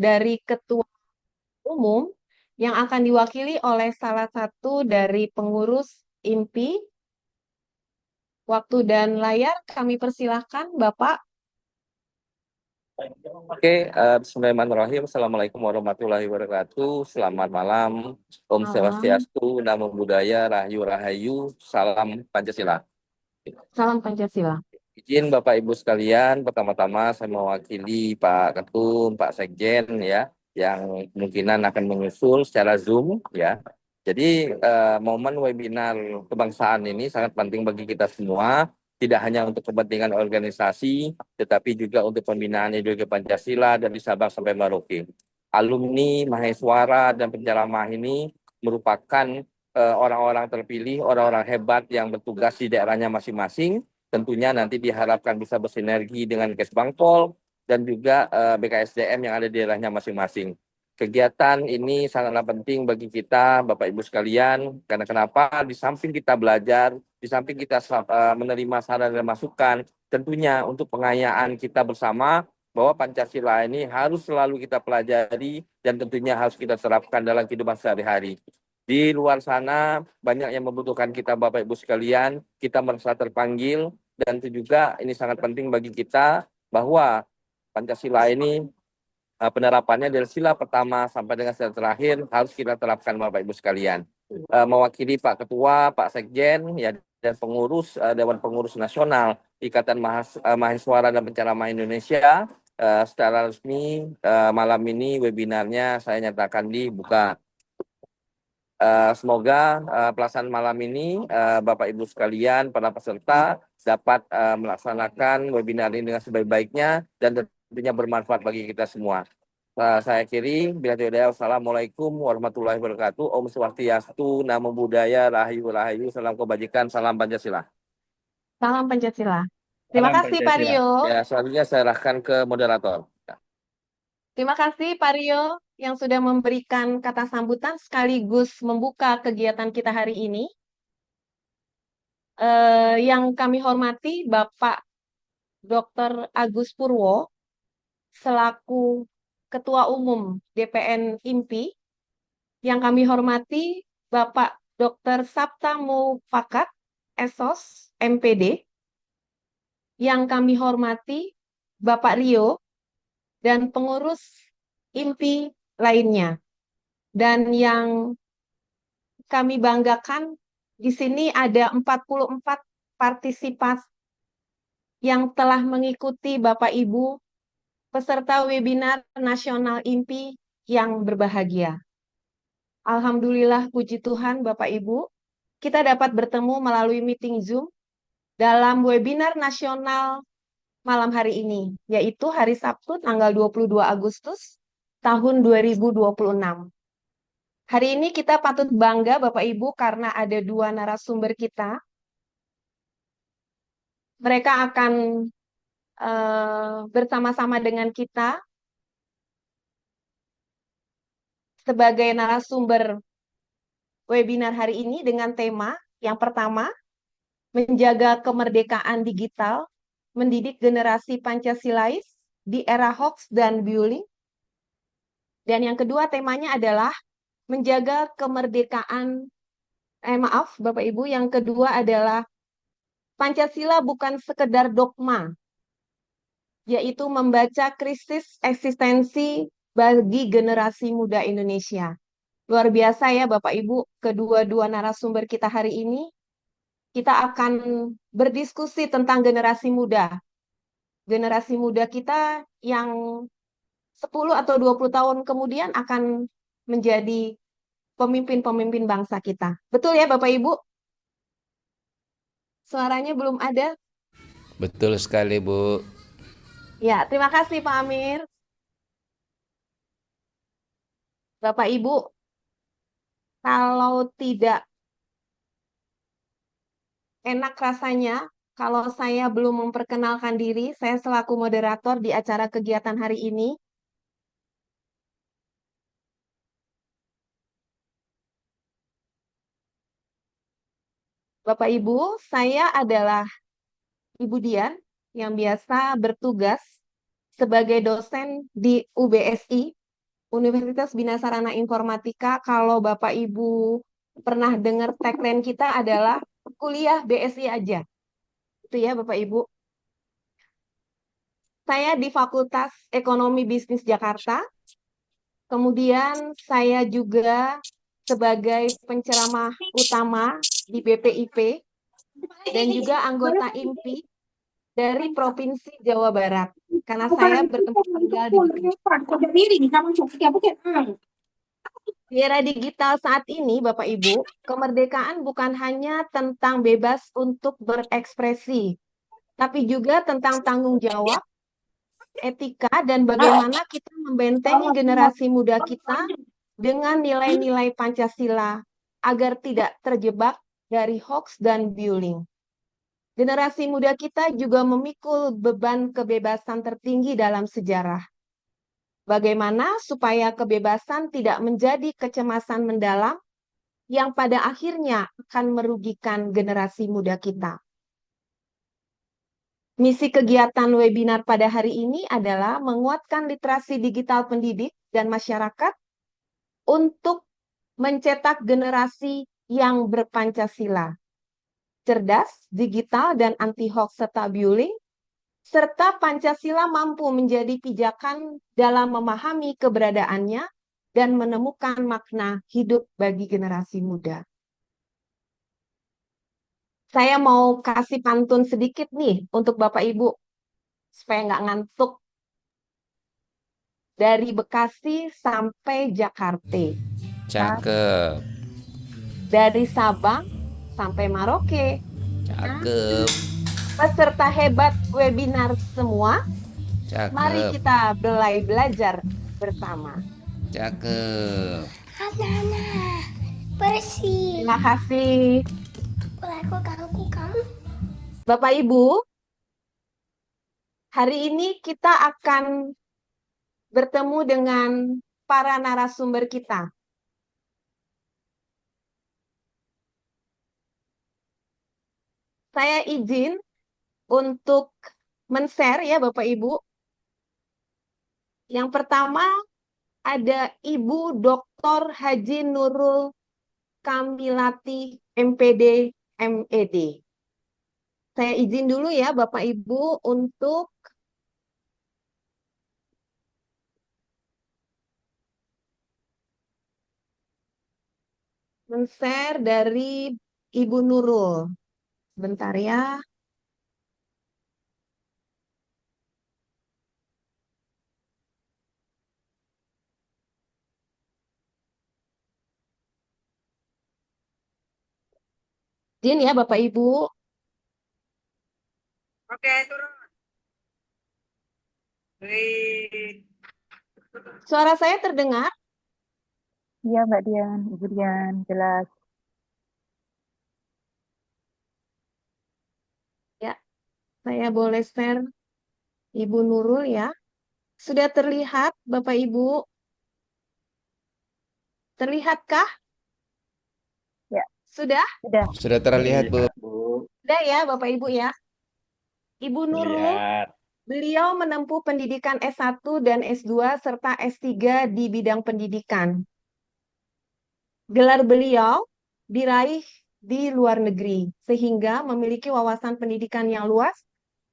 dari ketua umum yang akan diwakili oleh salah satu dari pengurus IMPI. Waktu dan layar kami persilahkan, Bapak. Oke, Bismillahirrahmanirrahim. Assalamualaikum warahmatullahi wabarakatuh. Selamat malam. Om Malam. Swastiastu, Namo Buddhaya, Rahayu Rahayu, Salam Pancasila. Salam Pancasila. Izin Bapak Ibu sekalian, pertama-tama saya mewakili Pak Ketum, Pak Sekjen ya, yang kemungkinan akan menyusul secara Zoom ya. Jadi momen webinar kebangsaan ini sangat penting bagi kita semua, tidak hanya untuk kepentingan organisasi, tetapi juga untuk pembinaan ideologi Pancasila dari Sabang sampai Merauke. Alumni, mahasiswa, dan penceramah ini merupakan orang-orang terpilih, orang-orang hebat yang bertugas di daerahnya masing-masing. Tentunya nanti diharapkan bisa bersinergi dengan Kesbangpol dan juga BKSDM yang ada di daerahnya masing-masing. Kegiatan ini sangatlah penting bagi kita, Bapak Ibu sekalian, karena kenapa? Di samping kita belajar, di samping kita menerima saran dan masukan, tentunya untuk pengayaan kita bersama bahwa Pancasila ini harus selalu kita pelajari dan tentunya harus kita terapkan dalam kehidupan sehari-hari. Di luar sana banyak yang membutuhkan kita, Bapak Ibu sekalian, kita merasa terpanggil dan itu juga ini sangat penting bagi kita bahwa Pancasila ini penerapannya dari sila pertama sampai dengan sila terakhir harus kita terapkan Bapak Ibu sekalian. Mewakili Pak Ketua, Pak Sekjen, ya, dan pengurus Dewan Pengurus Nasional Ikatan Mahasiswa dan Penceramah Indonesia, secara resmi malam ini webinarnya saya nyatakan dibuka. Semoga pelaksanaan malam ini Bapak Ibu sekalian, para peserta dapat melaksanakan webinar ini dengan sebaik-baiknya dan tentunya bermanfaat bagi kita semua. Saya akhiri, bila tidak ada, Assalamualaikum warahmatullahi wabarakatuh. Om Swastiastu, Namo Buddhaya, Rahayu Rahayu, Salam Kebajikan, Salam Pancasila. Salam Pancasila. Terima Salam kasih, Pak Pancasila. Rio. Ya, selanjutnya saya serahkan ke moderator. Terima kasih, Pak Rio, yang sudah memberikan kata sambutan sekaligus membuka kegiatan kita hari ini. Yang kami hormati Bapak Dr. Agus Purwo, selaku Ketua Umum DPN IMPI. Yang kami hormati Bapak Dr. Sapta Mufakat, SOS, MPD. Yang kami hormati Bapak Rio dan pengurus IMPI lainnya. Dan yang kami banggakan, di sini ada 44 partisipan yang telah mengikuti Bapak Ibu peserta webinar nasional IMPI yang berbahagia. Alhamdulillah, puji Tuhan Bapak Ibu, kita dapat bertemu melalui meeting Zoom dalam webinar nasional malam hari ini, yaitu hari Sabtu tanggal 22 Agustus tahun 2026. Hari ini kita patut bangga Bapak Ibu karena ada dua narasumber kita. Mereka akan bersama-sama dengan kita sebagai narasumber webinar hari ini dengan tema yang pertama, menjaga kemerdekaan digital, mendidik generasi Pancasilais di era hoax dan bullying. Dan yang kedua temanya adalah menjaga kemerdekaan, maaf Bapak Ibu, yang kedua adalah Pancasila bukan sekedar dogma, yaitu membaca krisis eksistensi bagi generasi muda Indonesia. Luar biasa ya Bapak Ibu, kedua-dua narasumber kita hari ini, kita akan berdiskusi tentang generasi muda. Generasi muda kita yang 10 atau 20 tahun kemudian akan menjadi pemimpin-pemimpin bangsa kita. Betul ya Bapak Ibu? Suaranya belum ada. Betul sekali, Bu. Ya, terima kasih Pak Amir. Bapak Ibu, kalau tidak enak rasanya kalau saya belum memperkenalkan diri, saya selaku moderator di acara kegiatan hari ini. Bapak Ibu, saya adalah Ibu Dian yang biasa bertugas sebagai dosen di UBSI Universitas Bina Sarana Informatika, kalau Bapak Ibu pernah dengar tagline kita adalah kuliah BSI aja. Itu ya Bapak Ibu. Saya di Fakultas Ekonomi Bisnis Jakarta. Kemudian saya juga sebagai penceramah utama di BPIP dan juga anggota IMPI dari Provinsi Jawa Barat. Karena saya bertempat tinggal di Bekasi. Di era digital saat ini, Bapak Ibu, kemerdekaan bukan hanya tentang bebas untuk berekspresi, tapi juga tentang tanggung jawab, etika, dan bagaimana kita membentengi generasi muda kita dengan nilai-nilai Pancasila agar tidak terjebak dari hoax dan bullying. Generasi muda kita juga memikul beban kebebasan tertinggi dalam sejarah. Bagaimana supaya kebebasan tidak menjadi kecemasan mendalam yang pada akhirnya akan merugikan generasi muda kita. Misi kegiatan webinar pada hari ini adalah menguatkan literasi digital pendidik dan masyarakat untuk mencetak generasi yang berpancasila, cerdas, digital, dan anti-hoax serta bullying, serta Pancasila mampu menjadi pijakan dalam memahami keberadaannya dan menemukan makna hidup bagi generasi muda. Saya mau kasih pantun sedikit nih untuk Bapak Ibu, supaya nggak ngantuk. Dari Bekasi sampai Jakarta, Cakep, dari Sabang sampai Maroke. cakep, Peserta hebat webinar semua, mari cakep, kita belajar bersama. cakep. Anak-anak bersih. Terima kasih. Aku kamu. Bapak Ibu, hari ini kita akan bertemu dengan para narasumber kita. Saya izin untuk men-share ya Bapak Ibu. Yang pertama ada Ibu Dr. Haji Nurul Kamilati, MPD, MED. Saya izin dulu ya Bapak Ibu untuk men-share dari Ibu Nurul. Bentar ya. Izin ya Bapak Ibu. Oke, turun. Baik. Suara saya terdengar? Iya, Mbak Dian, Ibu Dian, jelas. Ya, saya boleh share Ibu Nurul ya. Sudah terlihat Bapak Ibu? Terlihatkah? Ya, Sudah? sudah. Sudah terlihat, Bu. Sudah ya Bapak Ibu ya. Ibu Nurul, beliau menempuh pendidikan S1 dan S2 serta S3 di bidang pendidikan. Gelar beliau diraih di luar negeri, sehingga memiliki wawasan pendidikan yang luas,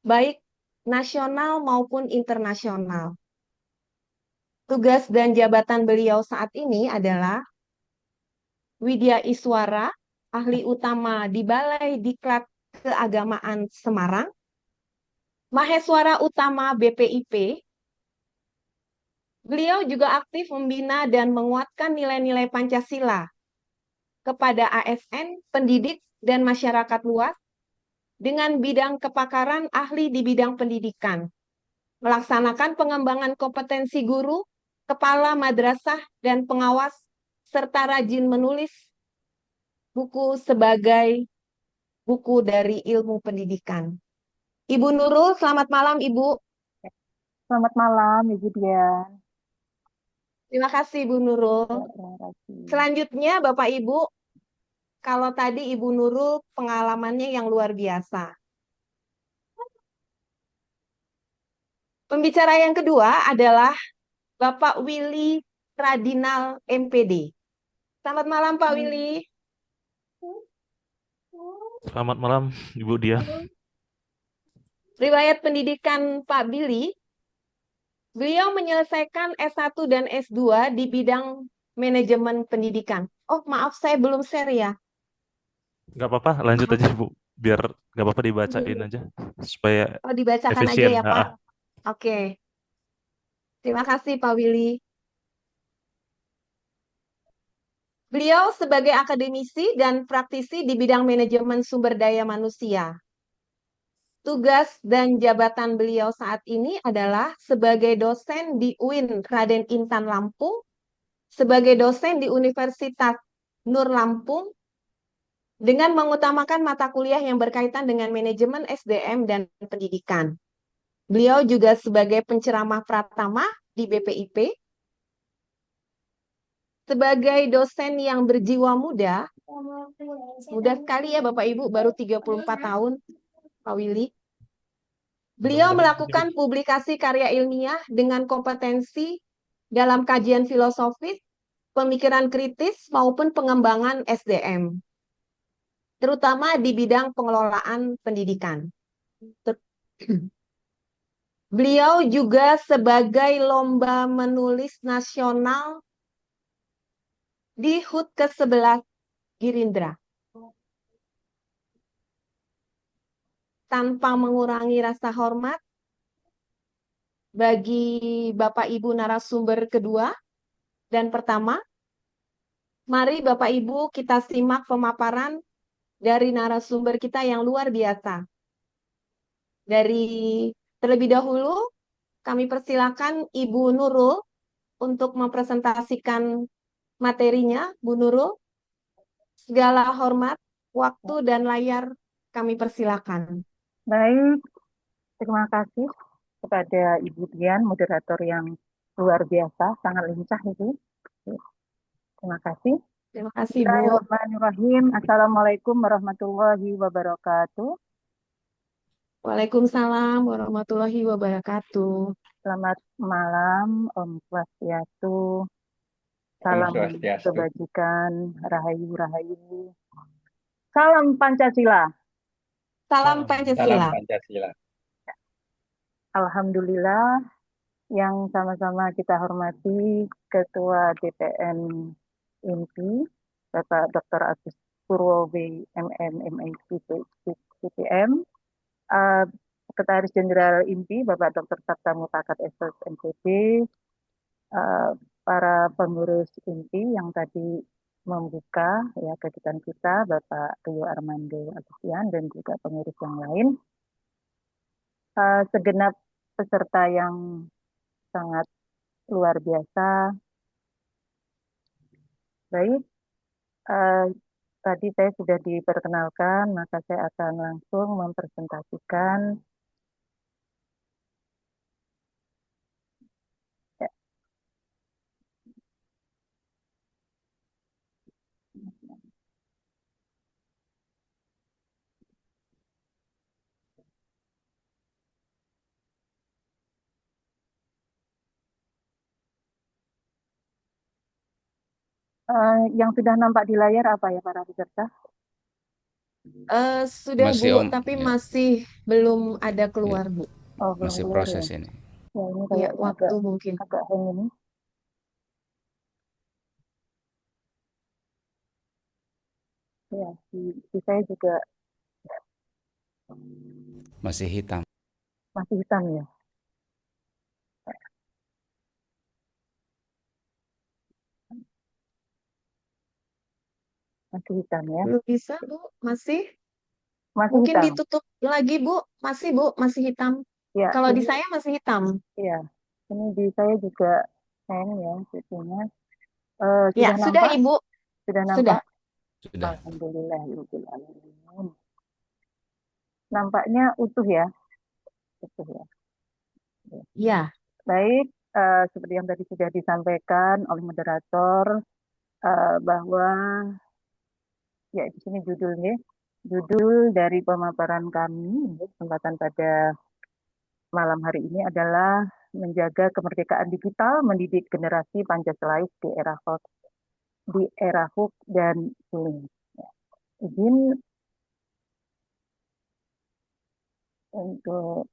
baik nasional maupun internasional. Tugas dan jabatan beliau saat ini adalah Widya Iswara, ahli utama di Balai Diklat Keagamaan Semarang, Maheswara Utama BPIP. Beliau juga aktif membina dan menguatkan nilai-nilai Pancasila kepada ASN, pendidik, dan masyarakat luas dengan bidang kepakaran ahli di bidang pendidikan, melaksanakan pengembangan kompetensi guru, kepala madrasah, dan pengawas, serta rajin menulis buku sebagai buku dari ilmu pendidikan. Ibu Nurul, selamat malam Ibu. Selamat malam, Ibu Dian. Terima kasih Ibu Nurul. Ya, terima kasih. Selanjutnya Bapak Ibu, kalau tadi Ibu Nurul pengalamannya yang luar biasa. Pembicara yang kedua adalah Bapak Willy Radinal MPD. Selamat malam Pak Willy. Selamat malam, Ibu Dia. Riwayat pendidikan Pak Billy, beliau menyelesaikan S1 dan S2 di bidang manajemen pendidikan. Oh, maaf saya belum share ya. Nggak apa-apa, lanjut Maaf. aja, Bu. Biar nggak apa-apa dibacain aja, supaya Oh, dibacakan aja efisien. ya, Pak. Oke. Terima kasih Pak Willy. Beliau sebagai akademisi dan praktisi di bidang manajemen sumber daya manusia. Tugas dan jabatan beliau saat ini adalah sebagai dosen di UIN Raden Intan Lampung, sebagai dosen di Universitas Nur Lampung, dengan mengutamakan mata kuliah yang berkaitan dengan manajemen SDM dan pendidikan. Beliau juga sebagai penceramah pratama di BPIP, sebagai dosen yang berjiwa muda sekali ya Bapak Ibu, baru 34 tahun, Pak Willy. Beliau melakukan publikasi karya ilmiah dengan kompetensi dalam kajian filosofis, pemikiran kritis, maupun pengembangan SDM, terutama di bidang pengelolaan pendidikan. Beliau juga sebagai lomba menulis nasional di HUT ke-11 Girindra. Tanpa mengurangi rasa hormat bagi Bapak Ibu narasumber kedua dan pertama, mari Bapak Ibu kita simak pemaparan dari narasumber kita yang luar biasa. Dari terlebih dahulu, kami persilakan Ibu Nurul untuk mempresentasikan materinya. Bu Nurul, segala hormat, waktu dan layar kami persilakan. Baik, terima kasih kepada Ibu Dian, moderator yang luar biasa, sangat lincah itu. Terima kasih. Terima kasih, Bu. Bismillahirrahmanirrahim. Assalamualaikum warahmatullahi wabarakatuh. Waalaikumsalam warahmatullahi wabarakatuh. Selamat malam, Om Swastiastu. Salam kebajikan, rahayu-rahayu. Salam Pancasila. Salam Pancasila. Alhamdulillah, yang sama-sama kita hormati Ketua DPN INPI, Bapak Dr. Agus Purwowi, MM, MA, CPM, Sekretaris Jenderal INPI, Bapak Dr. Sabta Mutakat SS, MPD, para pengurus INPI yang tadi membuka ya kegiatan kita, Bapak Rio Armando Agustian, dan juga pengurus yang lain. Segenap peserta yang sangat luar biasa. Baik, tadi saya sudah diperkenalkan, maka saya akan langsung mempresentasikan ya. Yang sudah nampak di layar apa ya para peserta? Sudah Masih, Bu, Om. tapi Ya. masih belum ada keluar Bu. Oh, belum Masih keluar proses ya. ini. Ya, ini Ya, kayak waktu mungkin. agak hang ini. Ya, di saya juga Masih hitam. masih hitam ya. Masih hitam ya. Belum bisa Bu, masih. Masih Mungkin hitam. ditutup lagi Bu, masih hitam. Ya, Kalau di ini, saya masih hitam. ya, ini di saya juga hang ya, sebetulnya. Ya, Sudah sudah nampak? Ibu. Sudah Sudah. nampak? Sudah. Alhamdulillahirobbilalamin. Nampaknya utuh ya, utuh ya. Ya, Baik, seperti yang tadi sudah disampaikan oleh moderator, bahwa ya di sini judulnya, judul dari pemaparan kami kesempatan pada malam hari ini adalah menjaga kemerdekaan digital, mendidik generasi Pancasilais di era hoax dan bullying. Ya. Izin untuk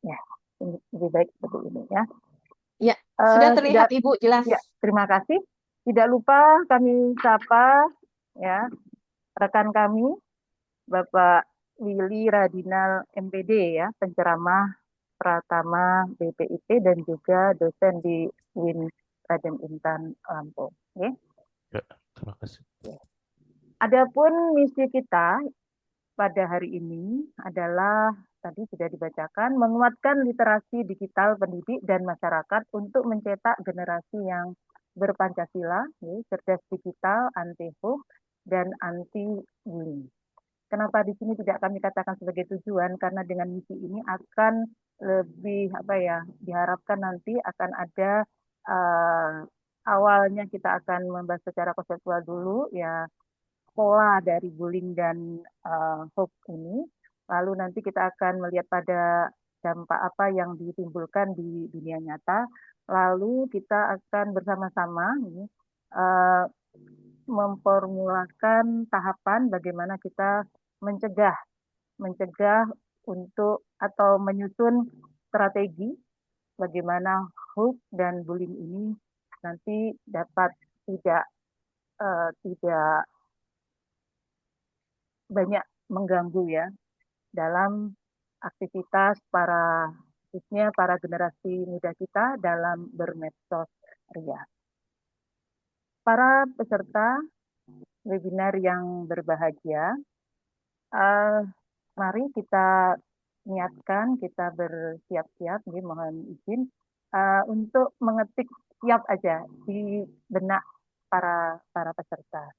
ya lebih baik seperti ini ya. Ya, sudah terlihat Tidak, Ibu jelas. ya, terima kasih. Tidak lupa kami sapa ya rekan kami Bapak Willy Radinal MPD ya, penceramah Pratama BPIP dan juga dosen di UIN Raden Intan Lampung. Oke. Ya, terima kasih. Adapun misi kita pada hari ini adalah tadi sudah dibacakan menguatkan literasi digital pendidik dan masyarakat untuk mencetak generasi yang berpancasila, ya, cerdas digital, anti hoax dan anti bullying. Kenapa di sini tidak kami katakan sebagai tujuan? Karena dengan misi ini akan lebih diharapkan nanti akan ada awalnya kita akan membahas secara konseptual dulu ya pola dari bullying dan hoax ini. Lalu nanti kita akan melihat pada dampak apa yang ditimbulkan di dunia nyata. Lalu kita akan bersama-sama memformulakan tahapan bagaimana kita mencegah untuk atau menyusun strategi bagaimana hoax dan bullying ini nanti dapat tidak banyak mengganggu ya dalam aktivitas khususnya para generasi muda kita dalam bermedsos ria. Para peserta webinar yang berbahagia, mari kita niatkan, kita bersiap-siap, mohon izin untuk mengetik siap aja di benak para peserta.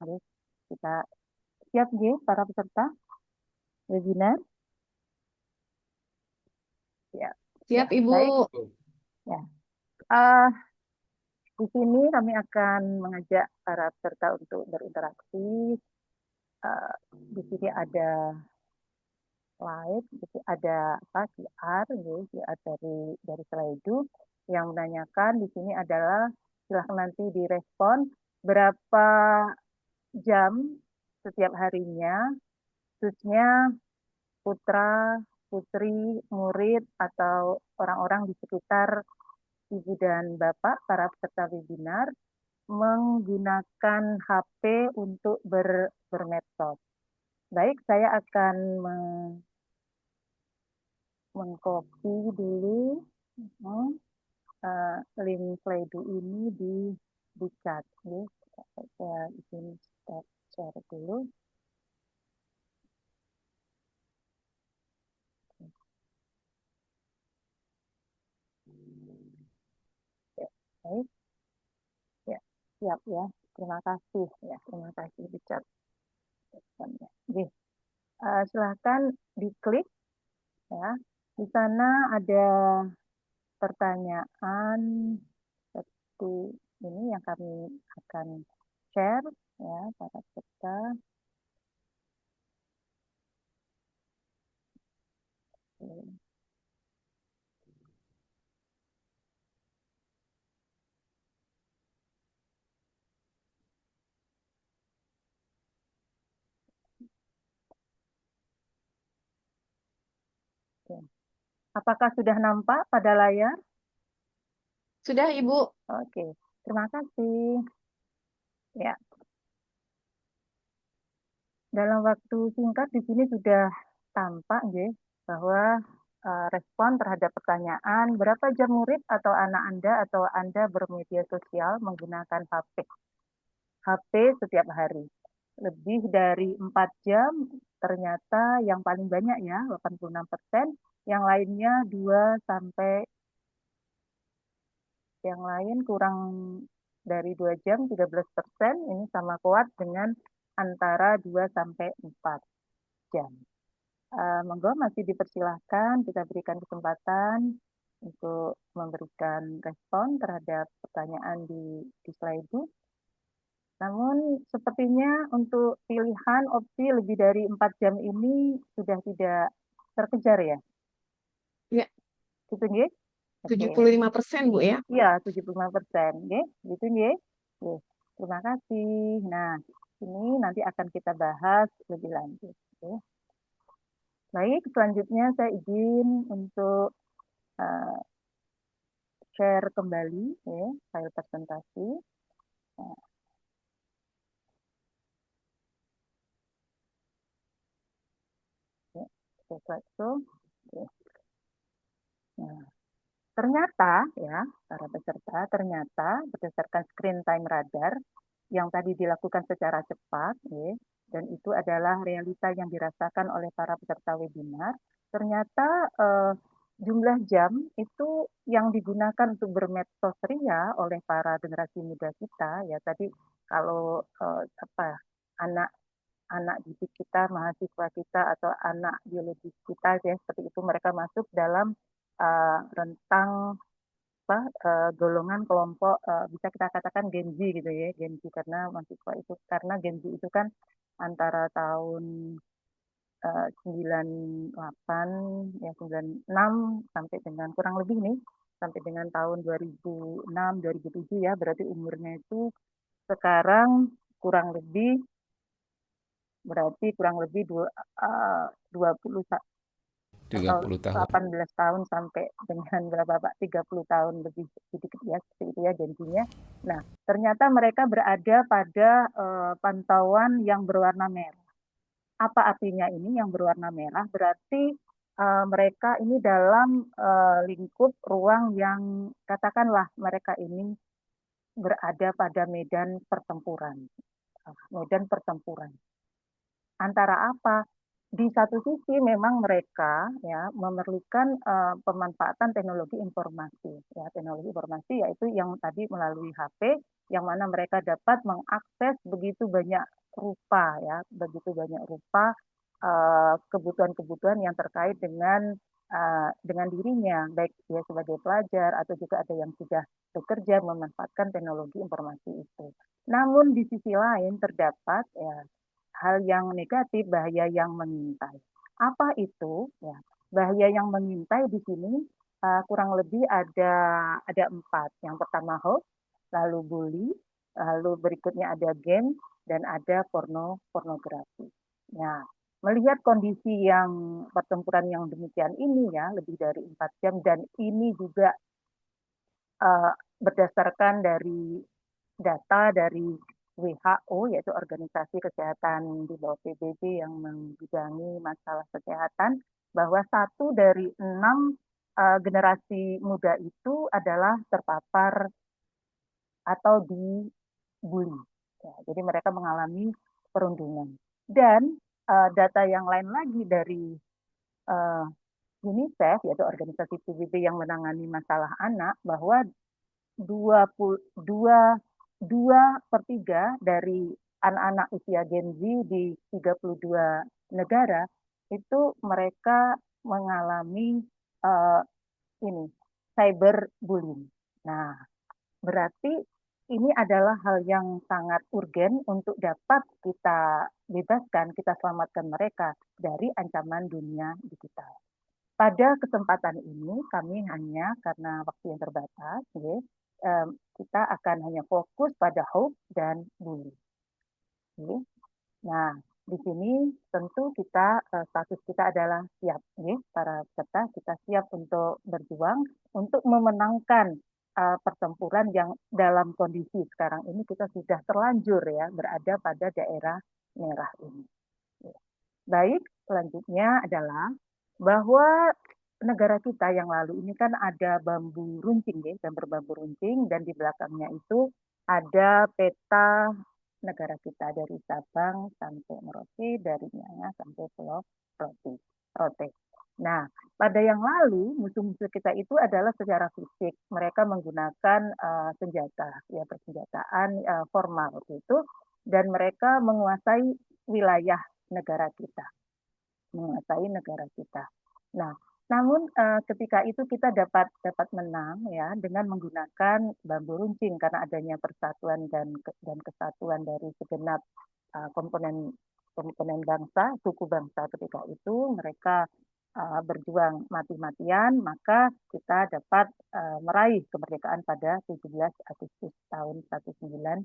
Kita siap para peserta webinar. Ya, Siap ya, Ibu. baik. Ya. Di sini kami akan mengajak para peserta untuk berinteraksi. Di sini ada slide, ada QR, QR dari Slido yang menanyakan di sini adalah silahkan nanti direspon berapa jam setiap harinya, khususnya putra, putri, murid, atau orang-orang di sekitar Ibu dan Bapak, para peserta webinar, menggunakan HP untuk bermedsos. Baik, saya akan mengcopy dulu link Slido ini di chat. Saya izin share dulu. Baik. Ya, siap ya. Terima kasih ya. Terima kasih di chat. Oke. Silahkan diklik ya. Di sana ada pertanyaan seperti ini yang kami akan share ya para peserta. Apakah sudah nampak pada layar? Sudah Ibu. Oke, terima kasih. Ya. Dalam waktu singkat di sini sudah tampak bahwa respon terhadap pertanyaan berapa jam murid atau anak Anda atau Anda bermedia sosial menggunakan HP setiap hari. Lebih dari 4 jam ternyata yang paling banyak ya 86%, yang lainnya 2 sampai yang lain kurang dari 2 jam 13%, ini sama kuat dengan antara 2 sampai 4 jam. Monggo masih dipersilahkan, kita berikan kesempatan untuk memberikan respon terhadap pertanyaan di slide. Namun sepertinya untuk pilihan opsi lebih dari 4 jam ini sudah tidak terkejar ya. Ya, Gitu nggih? Oke. 75% Bu ya. Iya, 75%. Nggih, gitu nggih. Oke, terima kasih. Nah, ini nanti akan kita bahas lebih lanjut. Oke. Baik, selanjutnya saya izin untuk eh, share kembali ya, file presentasi. Nah, ya, slideshow. Oke. Nah, ternyata ya, para peserta, ternyata berdasarkan screen time radar yang tadi dilakukan secara cepat, ya, dan itu adalah realita yang dirasakan oleh para peserta webinar, ternyata jumlah jam itu yang digunakan untuk bermedsos ria oleh para generasi muda kita, ya tadi kalau anak anak didik kita, mahasiswa kita atau anak biologis kita ya seperti itu mereka masuk dalam rentang golongan kelompok bisa kita katakan Gen Z gitu ya, Gen Z karena mahasiswa itu karena Gen Z itu kan antara tahun 98 ya 96 sampai dengan kurang lebih nih sampai dengan tahun 2006 2007 ya, berarti umurnya itu sekarang kurang lebih berarti kurang lebih 20 atau 30 tahun. 18 tahun sampai dengan berapa Pak? 30 tahun lebih sedikit ya, seperti itu ya janjinya. Nah, ternyata mereka berada pada pantauan yang berwarna merah. Apa artinya ini yang berwarna merah? Berarti mereka ini dalam lingkup ruang yang katakanlah mereka ini berada pada medan pertempuran. Medan pertempuran. Antara apa? Di satu sisi memang mereka ya memerlukan pemanfaatan teknologi informasi. Ya, teknologi informasi yaitu yang tadi melalui HP yang mana mereka dapat mengakses begitu banyak rupa ya, begitu banyak rupa kebutuhan-kebutuhan yang terkait dengan dirinya, baik dia sebagai pelajar atau juga ada yang sudah bekerja memanfaatkan teknologi informasi itu. Namun di sisi lain terdapat ya hal yang negatif, bahaya yang mengintai. Apa itu? Ya, bahaya yang mengintai di sini kurang lebih ada 4. Yang pertama hoax, lalu bully, lalu berikutnya ada game, dan ada pornografi. Nah, melihat kondisi yang pertempuran yang demikian ini ya, lebih dari 4 jam, dan ini juga berdasarkan dari data dari WHO, yaitu Organisasi Kesehatan di bawah PBB yang membidangi masalah kesehatan, bahwa 1 dari 6 generasi muda itu adalah terpapar atau dibully. Ya, jadi mereka mengalami perundungan. Dan data yang lain lagi dari UNICEF, yaitu organisasi PBB yang menangani masalah anak, bahwa 2/3 dari anak-anak usia Gen Z di 32 negara itu mereka mengalami uh, ini cyberbullying. Nah, berarti ini adalah hal yang sangat urgen untuk dapat kita bebaskan, kita selamatkan mereka dari ancaman dunia digital. Pada kesempatan ini kami hanya karena waktu yang terbatas, ya, kita akan hanya fokus pada hoax dan bully. Ya. Nah, di sini tentu kita status kita adalah siap, ya, para peserta kita siap untuk berjuang untuk memenangkan pertempuran yang dalam kondisi sekarang ini kita sudah terlanjur ya berada pada daerah merah ini. Ya. Baik, selanjutnya adalah bahwa negara kita yang lalu ini kan ada bambu runcing ya, gambar bambu runcing dan di belakangnya itu ada peta negara kita dari Sabang sampai Merauke, dari Miangas sampai Pulau Rote. Nah, pada yang lalu musuh-musuh kita itu adalah secara fisik. Mereka menggunakan senjata, ya persenjataan formal itu, dan mereka menguasai wilayah negara kita, menguasai negara kita. Nah, Namun ketika itu kita dapat menang ya dengan menggunakan bambu runcing karena adanya persatuan dan kesatuan dari segenap komponen bangsa, suku bangsa ketika itu mereka berjuang mati-matian, maka kita dapat meraih kemerdekaan pada 17 Agustus tahun 1945.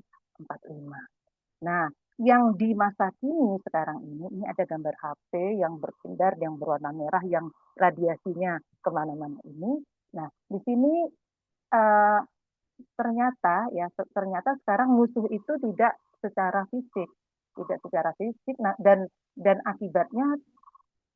Nah, yang di masa kini sekarang ini ada gambar HP yang berpindar, yang berwarna merah, yang radiasinya kemana-mana ini. Nah, di sini eh, ternyata sekarang musuh itu tidak secara fisik, nah, dan akibatnya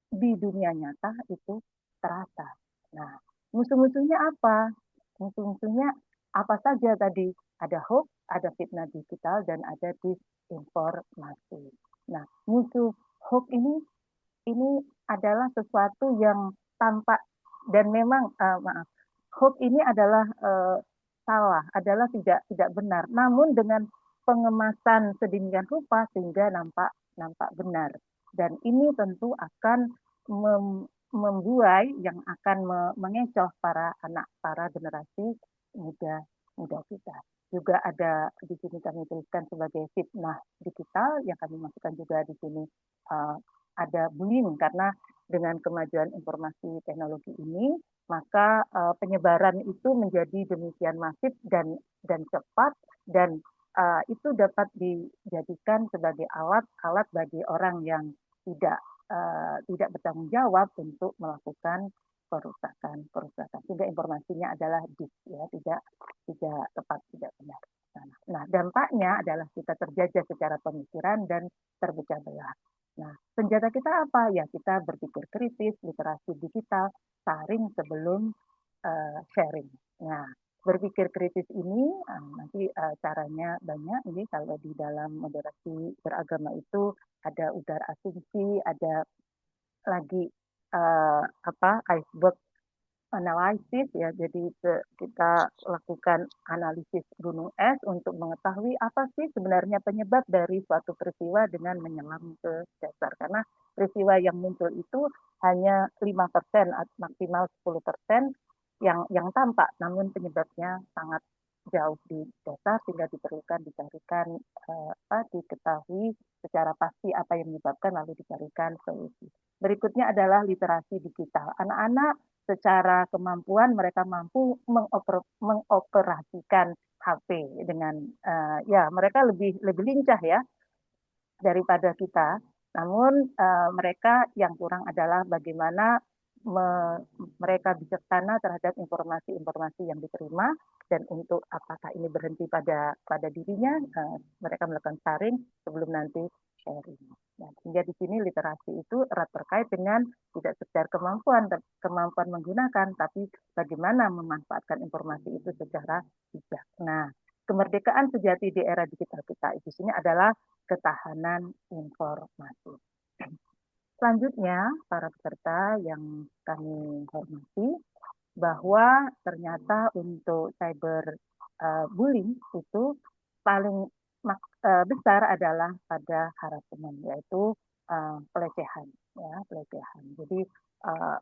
di dunia nyata itu terasa. Nah, musuh-musuhnya apa? Musuh-musuhnya apa saja tadi? Ada hoax, ada fitnah digital, dan ada disinformasi. Nah, musuh hoax ini adalah sesuatu yang tampak dan memang hoax ini adalah salah, adalah tidak benar. Namun dengan pengemasan sedemikian rupa sehingga nampak benar. Dan ini tentu akan membuai yang akan mengecoh para generasi muda kita. Juga ada di sini kami tuliskan sebagai fitnah digital yang kami masukkan juga di sini ada bullying karena dengan kemajuan informasi teknologi ini maka penyebaran itu menjadi demikian masif dan cepat dan itu dapat dijadikan sebagai alat bagi orang yang tidak bertanggung jawab untuk melakukan kerusakan. Sehingga informasinya adalah tidak tepat, tidak benar. Nah, dampaknya adalah kita terjajah secara pemikiran dan terpecah belah. Nah, senjata kita apa? Ya, kita berpikir kritis, literasi digital, saring sebelum sharing. Nah, berpikir kritis ini nanti caranya banyak. Ini kalau di dalam moderasi beragama itu ada udar asumsi, ada lagi iceberg analisis ya. Jadi kita lakukan analisis gunung es untuk mengetahui apa sih sebenarnya penyebab dari suatu peristiwa dengan menyelam ke dasar. Karena peristiwa yang muncul itu hanya 5%, maksimal 10% yang tampak, namun penyebabnya sangat jauh di dasar sehingga diperlukan diketahui secara pasti apa yang menyebabkan lalu dicarikan solusi. Berikutnya adalah literasi digital. Anak-anak secara kemampuan mereka mampu mengoperasikan HP dengan mereka lebih lincah ya daripada kita. Namun mereka yang kurang adalah bagaimana mereka bijaksana terhadap informasi-informasi yang diterima dan untuk apakah ini berhenti pada dirinya mereka melakukan sharing sebelum nanti sharing. Nah, sehingga di sini literasi itu erat terkait dengan tidak sekedar kemampuan menggunakan, tapi bagaimana memanfaatkan informasi itu secara bijak. Nah, kemerdekaan sejati di era digital kita di sini adalah ketahanan informasi. Selanjutnya, para peserta yang kami hormati, bahwa ternyata untuk cyber bullying itu paling besar adalah pada harassment, yaitu pelecehan. Ya, pelecehan. Jadi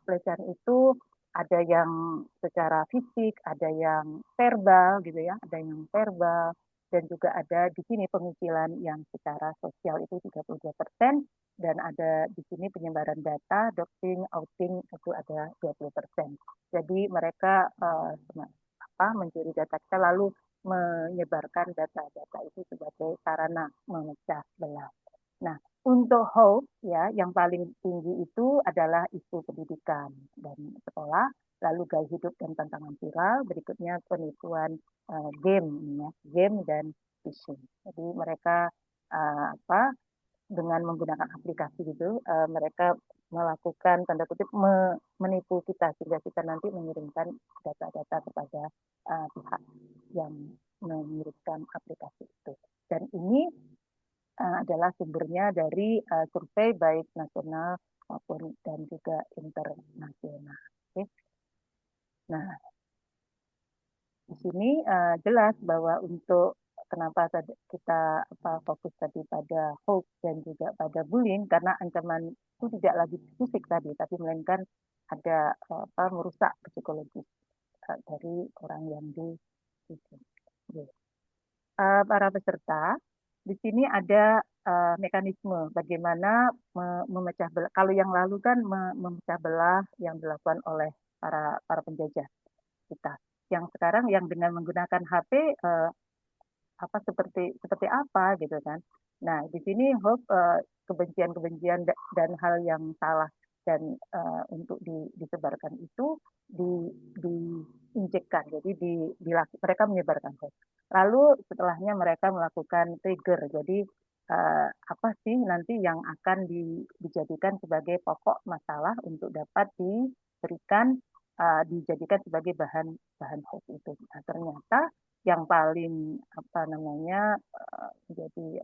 pelecehan itu ada yang secara fisik, ada yang verbal, gitu ya, ada yang verbal, dan juga ada di sini pengucilan yang secara sosial itu 32%, dan ada di sini penyebaran data, doxing, outing itu ada 20%. Jadi mereka mencuri data kita lalu menyebarkan data-data itu sebagai sarana memecah belah. Nah, untuk hoax ya yang paling tinggi itu adalah isu pendidikan dan sekolah, lalu gaya hidup dan tantangan viral, berikutnya penipuan game dan phishing. Jadi mereka dengan menggunakan aplikasi gitu, mereka melakukan tanda kutip menipu kita sehingga kita nanti mengirimkan data-data kepada pihak yang mengirimkan aplikasi itu. Dan ini adalah sumbernya dari survei baik nasional maupun dan juga internasional. Oke. Nah, di sini jelas bahwa untuk kenapa kita fokus tadi pada hoax dan juga pada bullying, karena ancaman itu tidak lagi fisik tadi, tapi melainkan ada merusak psikologis dari orang yang itu. Para peserta, di sini ada mekanisme bagaimana memecah belah. Kalau yang lalu kan memecah belah yang dilakukan oleh para penjajah kita. Yang sekarang yang dengan menggunakan HP seperti apa gitu kan. Nah, di sini hoax, kebencian-kebencian dan hal yang salah dan untuk disebarkan itu diinjekkan. Jadi mereka menyebarkan hoax. Lalu setelahnya mereka melakukan trigger. Jadi apa sih nanti yang akan dijadikan sebagai pokok masalah untuk dapat dijadikan sebagai bahan hoax itu. Nah, ternyata yang paling menjadi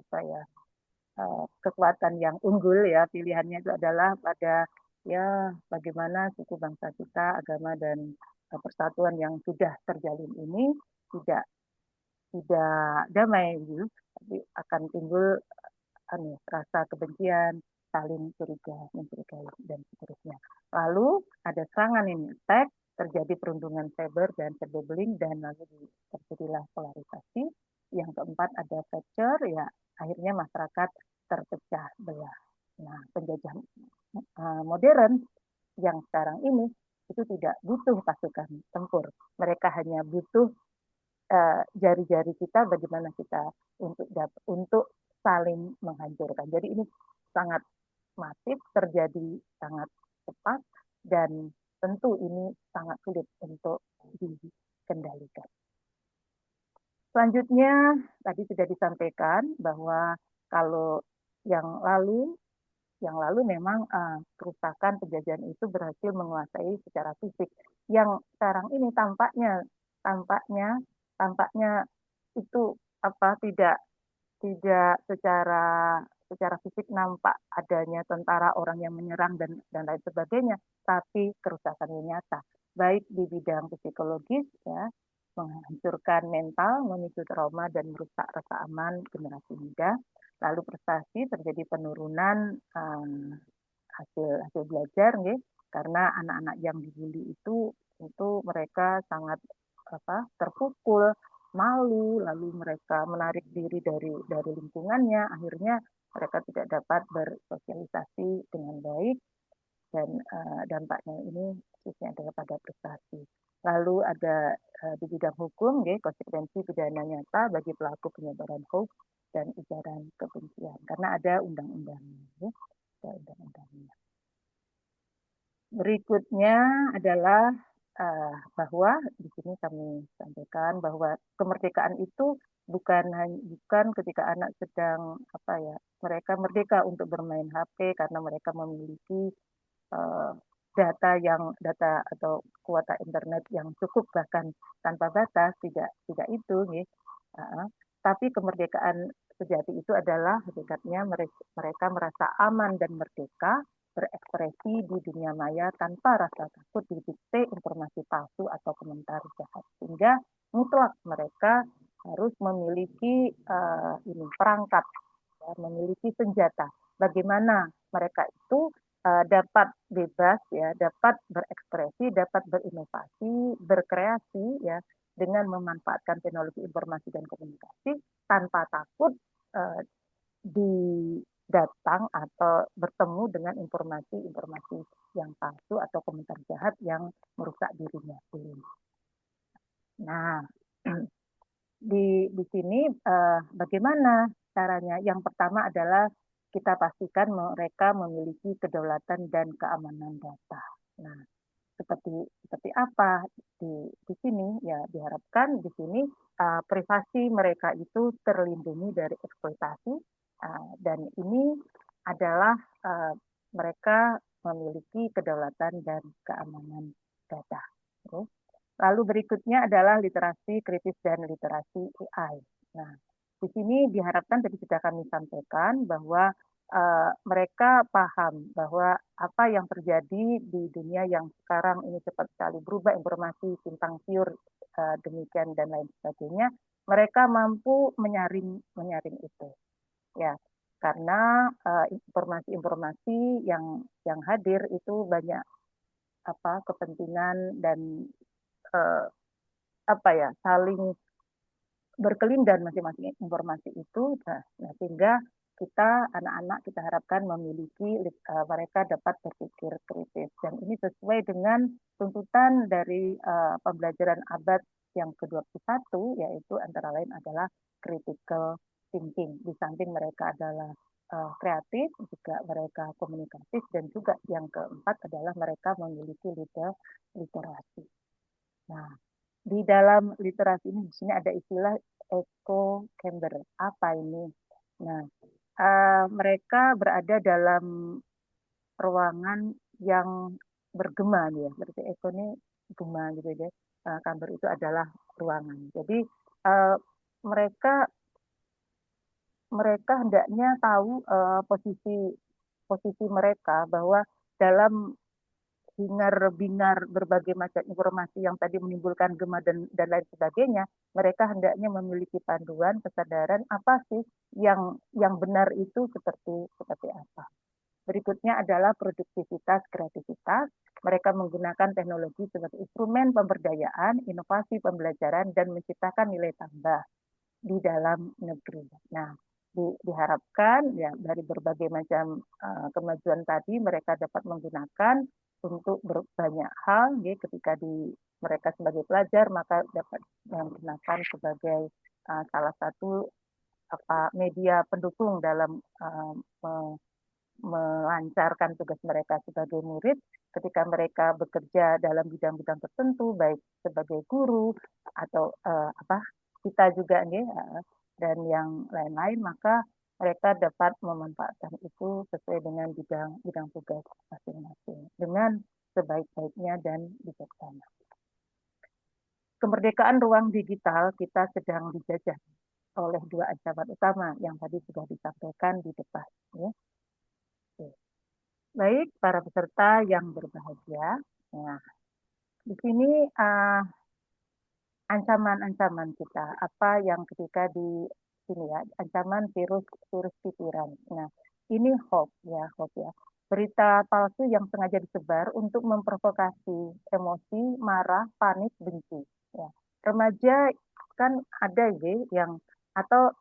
kekuatan yang unggul ya pilihannya itu adalah pada ya bagaimana suku bangsa kita, agama dan persatuan yang sudah terjalin ini tidak damai gitu, tapi akan timbul rasa kebencian, saling curiga, mencurigai dan seterusnya. Lalu ada serangan ini, attack, terjadi perundungan cyber dan cyberbullying dan lalu terjadilah polarisasi. Yang keempat ada fracture, ya akhirnya masyarakat terpecah belah. Nah, penjajah modern yang sekarang ini itu tidak butuh pasukan tempur. Mereka hanya butuh jari-jari kita, bagaimana kita untuk saling menghancurkan. Jadi ini sangat masif, terjadi sangat cepat, dan tentu ini sangat sulit untuk dikendalikan. Selanjutnya, tadi sudah disampaikan bahwa kalau yang lalu memang kerusakan penjajahan itu berhasil menguasai secara fisik. Yang sekarang ini tampaknya itu tidak secara fisik nampak adanya tentara, orang yang menyerang dan lain sebagainya, tapi kerusakannya nyata, baik di bidang psikologis ya, menghancurkan mental, memicu trauma dan merusak rasa aman generasi muda. Lalu prestasi, terjadi penurunan hasil belajar nih, karena anak-anak yang dibully itu mereka sangat terpukul, malu, lalu mereka menarik diri dari lingkungannya, akhirnya mereka tidak dapat bersosialisasi dengan baik, dan dampaknya ini khususnya adalah pada prestasi. Lalu ada di bidang hukum, konsekuensi pidana nyata bagi pelaku penyebaran hoax dan ujaran kebencian, karena ada undang-undangnya. Berikutnya adalah bahwa di sini kami sampaikan bahwa kemerdekaan itu bukan ketika anak sedang mereka merdeka untuk bermain HP karena mereka memiliki data atau kuota internet yang cukup bahkan tanpa batas, tidak itu tapi kemerdekaan sejati itu adalah hakikatnya mereka merasa aman dan merdeka berekspresi di dunia maya tanpa rasa takut didikte informasi palsu atau komentar jahat, sehingga mutlak mereka harus memiliki perangkat, memiliki senjata. Bagaimana mereka itu dapat bebas ya, dapat berekspresi, dapat berinovasi, berkreasi ya, dengan memanfaatkan teknologi informasi dan komunikasi tanpa takut datang atau bertemu dengan informasi yang palsu atau komentar jahat yang merusak dirinya sendiri. Nah, di sini bagaimana caranya? Yang pertama adalah kita pastikan mereka memiliki kedaulatan dan keamanan data. Nah, seperti apa di sini ya, diharapkan di sini privasi mereka itu terlindungi dari eksploitasi, dan ini adalah mereka memiliki kedaulatan dan keamanan data. Lalu berikutnya adalah literasi kritis dan literasi AI. Nah, di sini diharapkan tadi sudah kami sampaikan bahwa mereka paham bahwa apa yang terjadi di dunia yang sekarang ini cepat sekali berubah, informasi simpang siur demikian dan lain sebagainya, mereka mampu menyaring itu, ya, karena informasi-informasi yang hadir itu banyak kepentingan dan eh, saling berkelindan masing-masing informasi itu. Nah, sehingga kita anak-anak kita harapkan memiliki mereka dapat berpikir kritis, dan ini sesuai dengan tuntutan dari pembelajaran abad yang ke-21, yaitu antara lain adalah critical thinking. Di samping mereka adalah kreatif, juga mereka komunikatif, dan juga yang keempat adalah mereka memiliki literasi. Nah, di dalam literasi ini di sini ada istilah echo chamber. Apa ini? Nah, mereka berada dalam ruangan yang bergema, ya. Berarti echo ini gema gitu ya. Chamber itu adalah ruangan. Jadi mereka hendaknya tahu posisi mereka, bahwa dalam hingar-bingar berbagai macam informasi yang tadi menimbulkan gema dan lain sebagainya, mereka hendaknya memiliki panduan kesadaran apa sih yang benar itu seperti apa. Berikutnya adalah produktivitas, kreativitas. Mereka menggunakan teknologi sebagai instrumen pemberdayaan, inovasi pembelajaran, dan menciptakan nilai tambah di dalam negeri. Nah, diharapkan ya dari berbagai macam kemajuan tadi mereka dapat menggunakan untuk banyak hal, ya, ketika mereka sebagai pelajar maka dapat menggunakan sebagai salah satu media pendukung dalam melancarkan tugas mereka sebagai murid ketika mereka bekerja dalam bidang-bidang tertentu, baik sebagai guru atau kita juga nih, dan yang lain-lain, maka mereka dapat memanfaatkan itu sesuai dengan bidang tugas masing-masing dengan sebaik-baiknya dan bijaksana. Kemerdekaan ruang digital kita sedang dijajah oleh dua ancaman utama yang tadi sudah disampaikan di depan. Ya. Baik, para peserta yang berbahagia. Nah, di sini ancaman-ancaman kita, apa yang ketika di sini ya, ancaman virus pikiran. Nah, ini hoax ya. Berita palsu yang sengaja disebar untuk memprovokasi emosi, marah, panik, benci. Ya. Remaja kan ada yang atau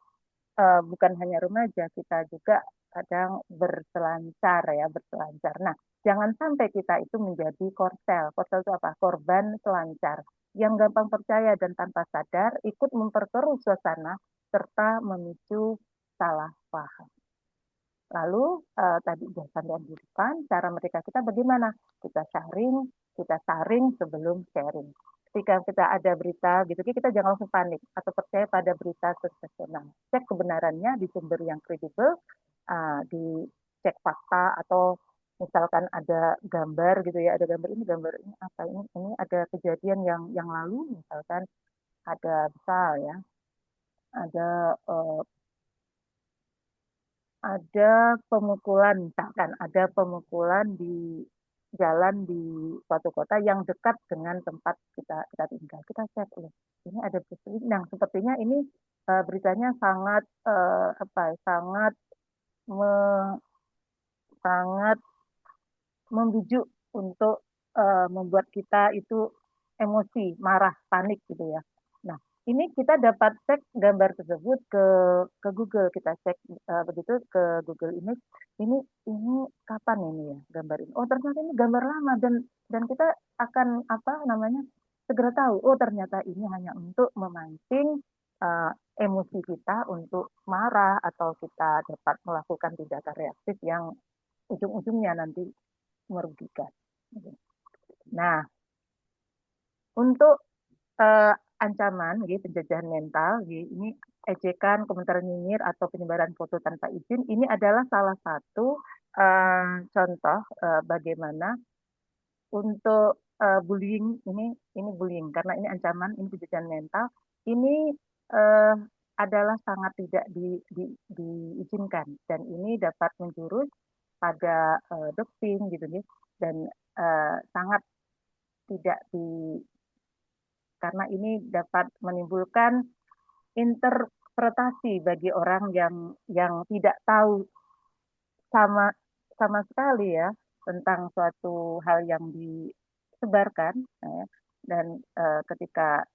bukan hanya remaja, kita juga kadang berselancar. Nah, jangan sampai kita itu menjadi korsel. Korsel itu apa? Korban selancar yang gampang percaya dan tanpa sadar ikut memperkeruh suasana serta memicu salah paham. Lalu tadi sudah sampaikan di depan, cara mereka kita bagaimana? Kita saring sebelum sharing. Ketika kita ada berita gitu, kita jangan langsung panik atau percaya pada berita sensasional. Cek kebenarannya di sumber yang kredibel, dicek fakta, atau misalkan ada gambar gitu ya, ada gambar ini apa ini ada kejadian yang lalu, misalkan ada misal ya, ada pemukulan, misalkan ada pemukulan di jalan di suatu kota yang dekat dengan tempat kita tinggal. Kita cek, ini ada peristiwa. Nah, sepertinya ini beritanya sangat sangat membujuk untuk membuat kita itu emosi, marah, panik gitu ya. Nah, ini kita dapat cek gambar tersebut ke Google, kita cek begitu ke Google Image. Ini kapan ini ya gambar ini? Oh, ternyata ini gambar lama, dan kita akan segera tahu. Oh, ternyata ini hanya untuk memancing emosi kita untuk marah, atau kita dapat melakukan tindakan reaktif yang ujung-ujungnya nanti merugikan. Nah, untuk ancaman penjajahan mental, ini ejekan, komentar nyinyir, atau penyebaran foto tanpa izin, ini adalah salah satu contoh bagaimana untuk bullying. Ini bullying karena ini ancaman, ini penjajahan mental, ini adalah sangat tidak diizinkan, dan ini dapat menjurus pada doxing gitu nih, dan sangat tidak karena ini dapat menimbulkan interpretasi bagi orang yang tidak tahu sama sama sekali ya tentang suatu hal yang disebarkan, ya. Dan ketika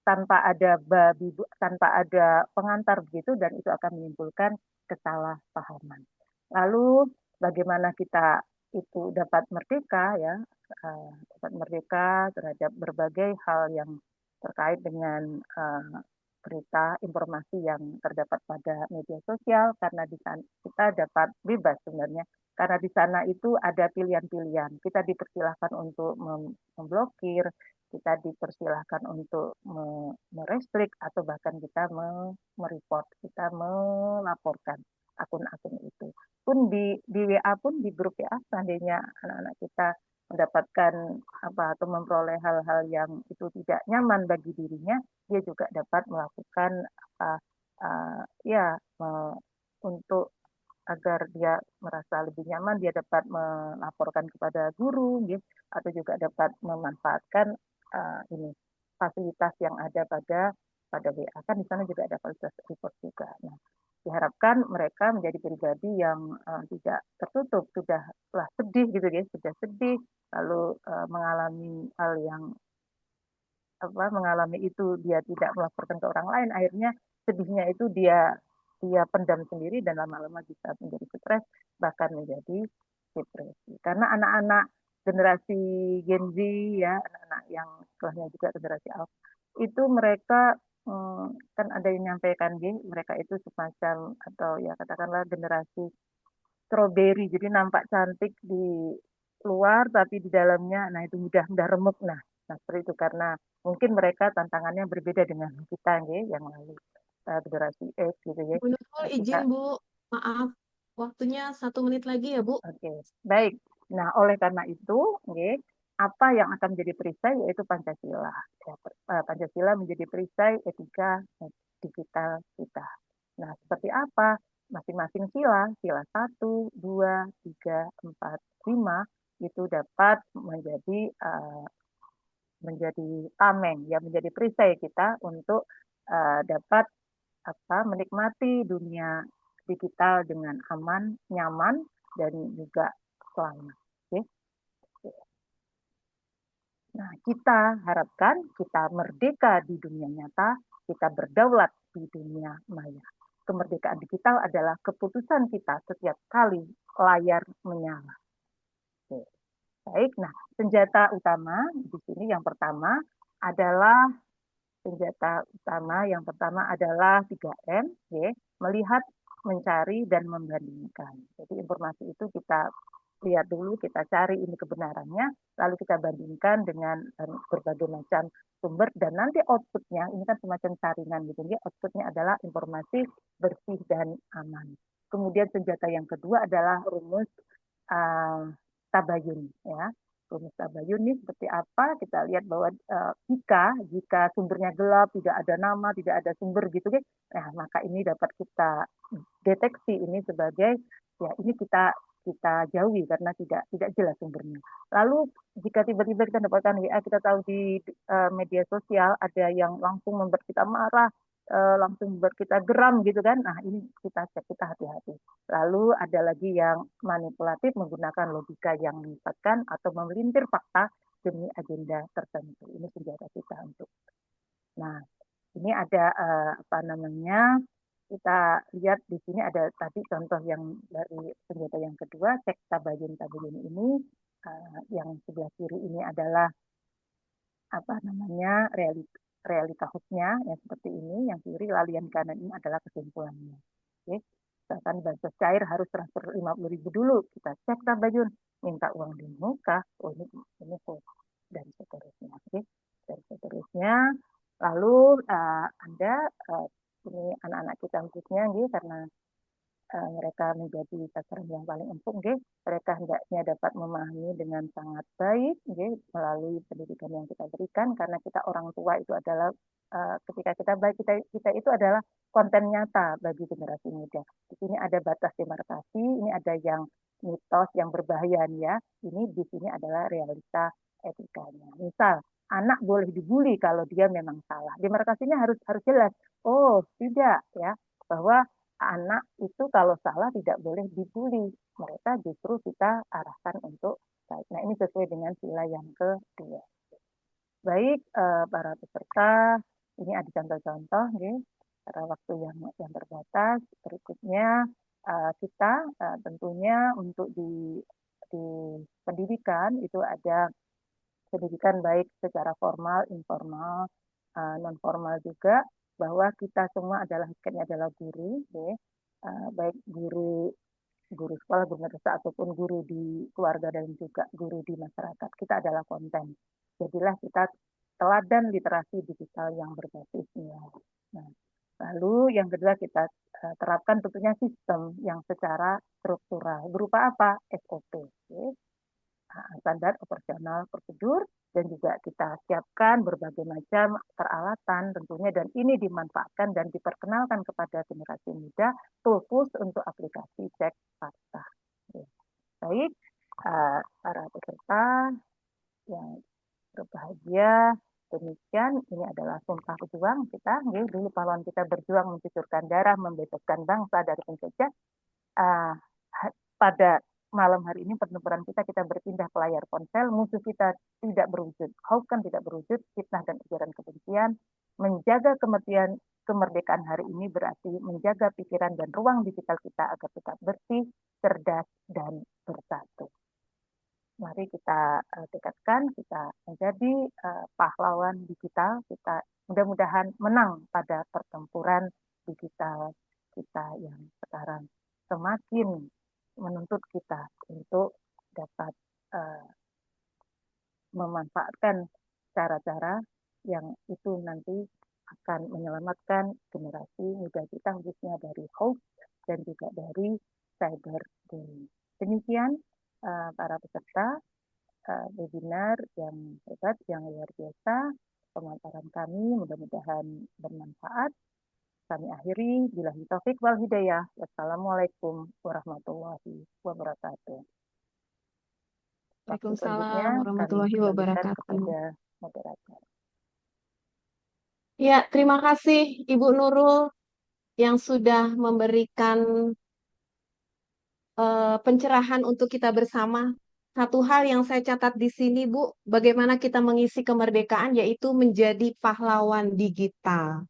tanpa ada pengantar begitu, dan itu akan menimbulkan kesalahpahaman. Lalu bagaimana kita itu dapat merdeka ya, dapat merdeka terhadap berbagai hal yang terkait dengan berita informasi yang terdapat pada media sosial, karena di sana kita dapat bebas sebenarnya, karena di sana itu ada pilihan-pilihan. Kita dipersilahkan untuk memblokir, kita dipersilahkan untuk merestrik, atau bahkan kita mereport, kita melaporkan akun-akun itu. Pun di WA pun, di grup WA, seandainya anak-anak kita mendapatkan atau memperoleh hal-hal yang itu tidak nyaman bagi dirinya, dia juga dapat melakukan untuk agar dia merasa lebih nyaman, dia dapat melaporkan kepada guru, gitu, atau juga dapat memanfaatkan ini fasilitas yang ada pada WA. Kan di sana juga ada fasilitas report juga. Nah, diharapkan mereka menjadi pribadi yang tidak tertutup, sudahlah sedih gitu ya, sudah sedih, lalu mengalami hal yang mengalami itu, dia tidak melaporkan ke orang lain, akhirnya sedihnya itu dia pendam sendiri, dan lama-lama bisa menjadi stres, bahkan menjadi depresi. Karena anak-anak generasi Gen Z ya, anak-anak yang setelahnya juga generasi Alpha, itu mereka kan ada yang menyampaikan mereka itu semacam, atau ya katakanlah generasi strawberry, jadi nampak cantik di luar tapi di dalamnya nah itu mudah remuk. Nah seperti itu, karena mungkin mereka tantangannya berbeda dengan kita yang lalu, generasi X gitu ya. Bu Nurul, izin Bu, maaf, waktunya 1 menit lagi ya Bu. Oke, baik. Nah, oleh karena itu, apa yang akan menjadi perisai yaitu Pancasila. Ya, Pancasila menjadi perisai etika digital kita. Nah, seperti apa? Masing-masing sila 1, 2, 3, 4, 5, itu dapat menjadi tameng, ya, menjadi perisai kita untuk dapat menikmati dunia digital dengan aman, nyaman, dan juga selamat. Oke. Nah, kita harapkan kita merdeka di dunia nyata, kita berdaulat di dunia maya. Kemerdekaan digital adalah keputusan kita setiap kali layar menyala. Oke. Baik, nah senjata utama di sini yang pertama adalah 3M, melihat, mencari, dan membandingkan. Jadi informasi itu kita lihat dulu, kita cari ini kebenarannya, lalu kita bandingkan dengan berbagai macam sumber, dan nanti outputnya, ini kan semacam saringan gitu, outputnya adalah informasi bersih dan aman. Kemudian senjata yang kedua adalah rumus tabayun, ya. Rumus tabayun ini seperti apa? Kita lihat bahwa jika sumbernya gelap, tidak ada nama, tidak ada sumber gitu, nah maka ini dapat kita deteksi ini sebagai ini kita jauhi karena tidak jelas sumbernya. Lalu jika tiba-tiba kita dapatkan WA, kita tahu di media sosial ada yang langsung membuat kita marah, langsung membuat kita geram gitu kan. Nah, ini kita cek, kita hati-hati. Lalu ada lagi yang manipulatif menggunakan logika yang menyesatkan atau memelintir fakta demi agenda tertentu. Ini senjata kita untuk. Nah, ini ada kita lihat di sini ada tadi contoh yang dari senjata yang kedua, cek tabayun ini, yang sebelah kiri ini adalah realita hotnya yang seperti ini, yang kiri, lalu yang kanan ini adalah kesimpulannya. Oke. Misalkan bansos cair harus transfer 50.000 dulu, kita cek tabayun, minta uang di muka, ini dan seterusnya. Oke. Dan seterusnya. Lalu Anda ini anak-anak kita khususnya karena mereka menjadi sasaran yang paling empuk, mereka hendaknya dapat memahami dengan sangat baik melalui pendidikan yang kita berikan, karena kita orang tua itu adalah ketika kita baik, kita itu adalah konten nyata bagi generasi muda. Di sini ada batas demarkasi, ini ada yang mitos yang berbahaya ya. Ini di sini adalah realita etikanya. Misal anak boleh dibully kalau dia memang salah. Demarkasinya harus jelas. Oh, tidak ya, bahwa anak itu kalau salah tidak boleh dibully. Mereka justru kita arahkan untuk baik. Nah, ini sesuai dengan sila yang kedua. Baik, para peserta, ini ada contoh-contoh, ya, karena waktu yang terbatas. Berikutnya kita tentunya untuk di pendidikan itu ada pendidikan baik secara formal, informal, non formal juga, bahwa kita semua adalah hakikatnya adalah guru, ya, baik guru sekolah, guru madrasah ataupun guru di keluarga dan juga guru di masyarakat. Kita adalah konten. Jadilah kita teladan literasi digital yang berbasis nilai. Nah, lalu yang kedua kita terapkan tentunya sistem yang secara struktural. Berupa apa? SOP. Okay. Standar operasional prosedur, dan juga kita siapkan berbagai macam peralatan tentunya, dan ini dimanfaatkan dan diperkenalkan kepada generasi muda tools untuk aplikasi cek fakta. Baik, para peserta yang berbahagia, demikian ini adalah sumpah pejuang kita. Dulu pahlawan kita berjuang mencucurkan darah, membebaskan bangsa dari penjajah. Pada malam hari ini pertempuran kita berpindah ke layar ponsel, musuh kita tidak berwujud, hoax kan tidak berwujud, fitnah dan ujaran kebencian. Menjaga kemerdekaan hari ini berarti menjaga pikiran dan ruang digital kita agar tetap bersih, cerdas, dan bersatu. Mari kita tekadkan, kita menjadi pahlawan digital, kita mudah-mudahan menang pada pertempuran digital kita yang sekarang semakin menuntut kita untuk dapat memanfaatkan cara-cara yang itu nanti akan menyelamatkan generasi muda kita, khususnya dari hoax dan juga dari cyberbullying. Demikian para peserta webinar yang hebat, yang luar biasa, pemaparan kami mudah-mudahan bermanfaat. Kami akhiri, billahi taufik wal hidayah. Wassalamualaikum warahmatullahi wabarakatuh. Waktu selanjutnya Waalaikumsalam warahmatullahi kami kembalikan wabarakatuh. kepada moderator. Ya, terima kasih Ibu Nurul yang sudah memberikan pencerahan untuk kita bersama. Satu hal yang saya catat di sini, Bu, bagaimana kita mengisi kemerdekaan, yaitu menjadi pahlawan digital.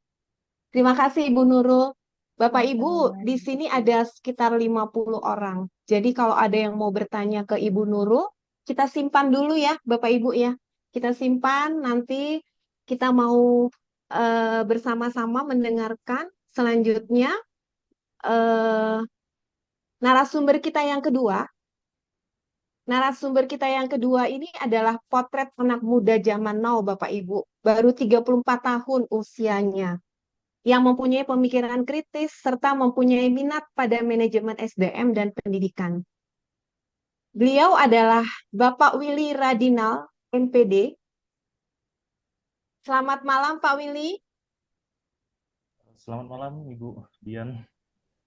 Terima kasih Ibu Nurul. Bapak Ibu, di sini ada sekitar 50 orang. Jadi kalau ada yang mau bertanya ke Ibu Nurul, kita simpan dulu ya, Bapak Ibu ya. Kita simpan, nanti kita mau bersama-sama mendengarkan selanjutnya narasumber kita yang kedua. Narasumber kita yang kedua ini adalah potret anak muda zaman now, Bapak Ibu. Baru 34 tahun usianya, yang mempunyai pemikiran kritis serta mempunyai minat pada manajemen SDM dan pendidikan. Beliau adalah Bapak Willy Radinal, MPD. Selamat malam, Pak Willy. Selamat malam, Ibu Dian.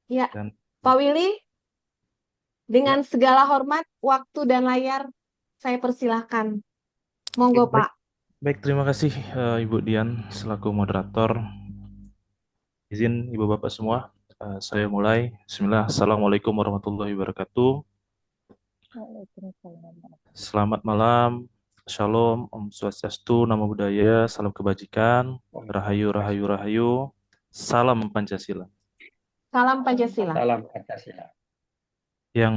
Ya, Dan Pak Willy, dengan segala hormat, waktu dan layar, saya persilahkan. Monggo, Pak. Baik, terima kasih Ibu Dian selaku moderator. Izin Ibu Bapak semua, saya mulai. Bismillah, Assalamualaikum warahmatullahi wabarakatuh. Selamat malam, Shalom, Om Swastiastu, Namo Buddhaya, Salam Kebajikan, Rahayu, Rahayu, Rahayu, Salam Pancasila. Salam Pancasila. Salam Pancasila. Yang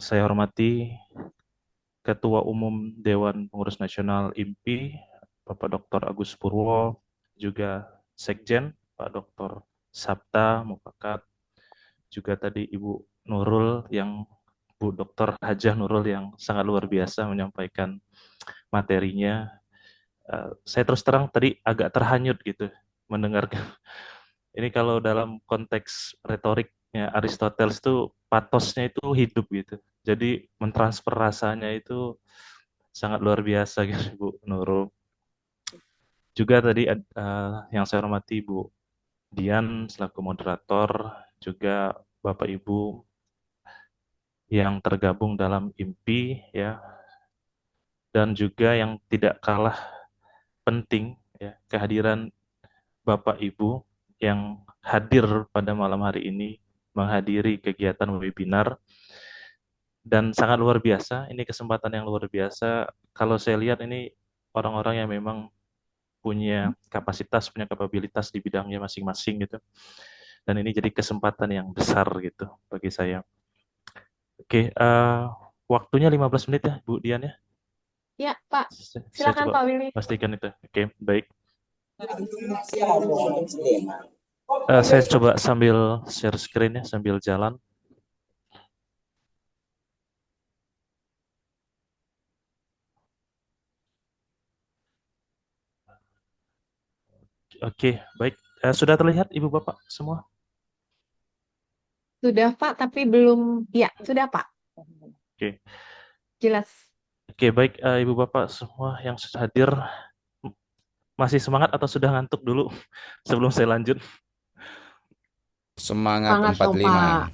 saya hormati Ketua Umum Dewan Pengurus Nasional IMPI, Bapak Dr. Agus Purwo, juga Sekjen, Pak Dr. Sabta Mufakat, juga tadi Ibu Nurul, yang Bu Dr. Hajah Nurul yang sangat luar biasa menyampaikan materinya. Saya terus terang tadi agak terhanyut gitu mendengarkan. Ini kalau dalam konteks retoriknya Aristoteles itu patosnya itu hidup gitu. Jadi mentransfer rasanya itu sangat luar biasa gitu Bu Nurul. Juga tadi yang saya hormati Bu Dian selaku moderator, juga Bapak Ibu yang tergabung dalam IMPI ya, dan juga yang tidak kalah penting ya kehadiran Bapak Ibu yang hadir pada malam hari ini menghadiri kegiatan webinar dan sangat luar biasa. Ini kesempatan yang luar biasa. Kalau saya lihat ini orang-orang yang memang punya kapasitas, punya kapabilitas di bidangnya masing-masing gitu. Dan ini jadi kesempatan yang besar gitu bagi saya. Oke, waktunya 15 menit ya, Bu Dian ya. Ya, Pak. Saya Silakan coba Pak Willy. pastikan itu. Oke, baik. Saya coba sambil share screen ya, sambil jalan. Oke, baik. Sudah terlihat Ibu Bapak semua? Sudah Pak, tapi belum. Ya, sudah Pak. Oke. Jelas. Oke, baik Ibu Bapak semua yang sudah hadir. Masih semangat atau sudah ngantuk dulu sebelum saya lanjut? Semangat Semangat dong, 45. Pak.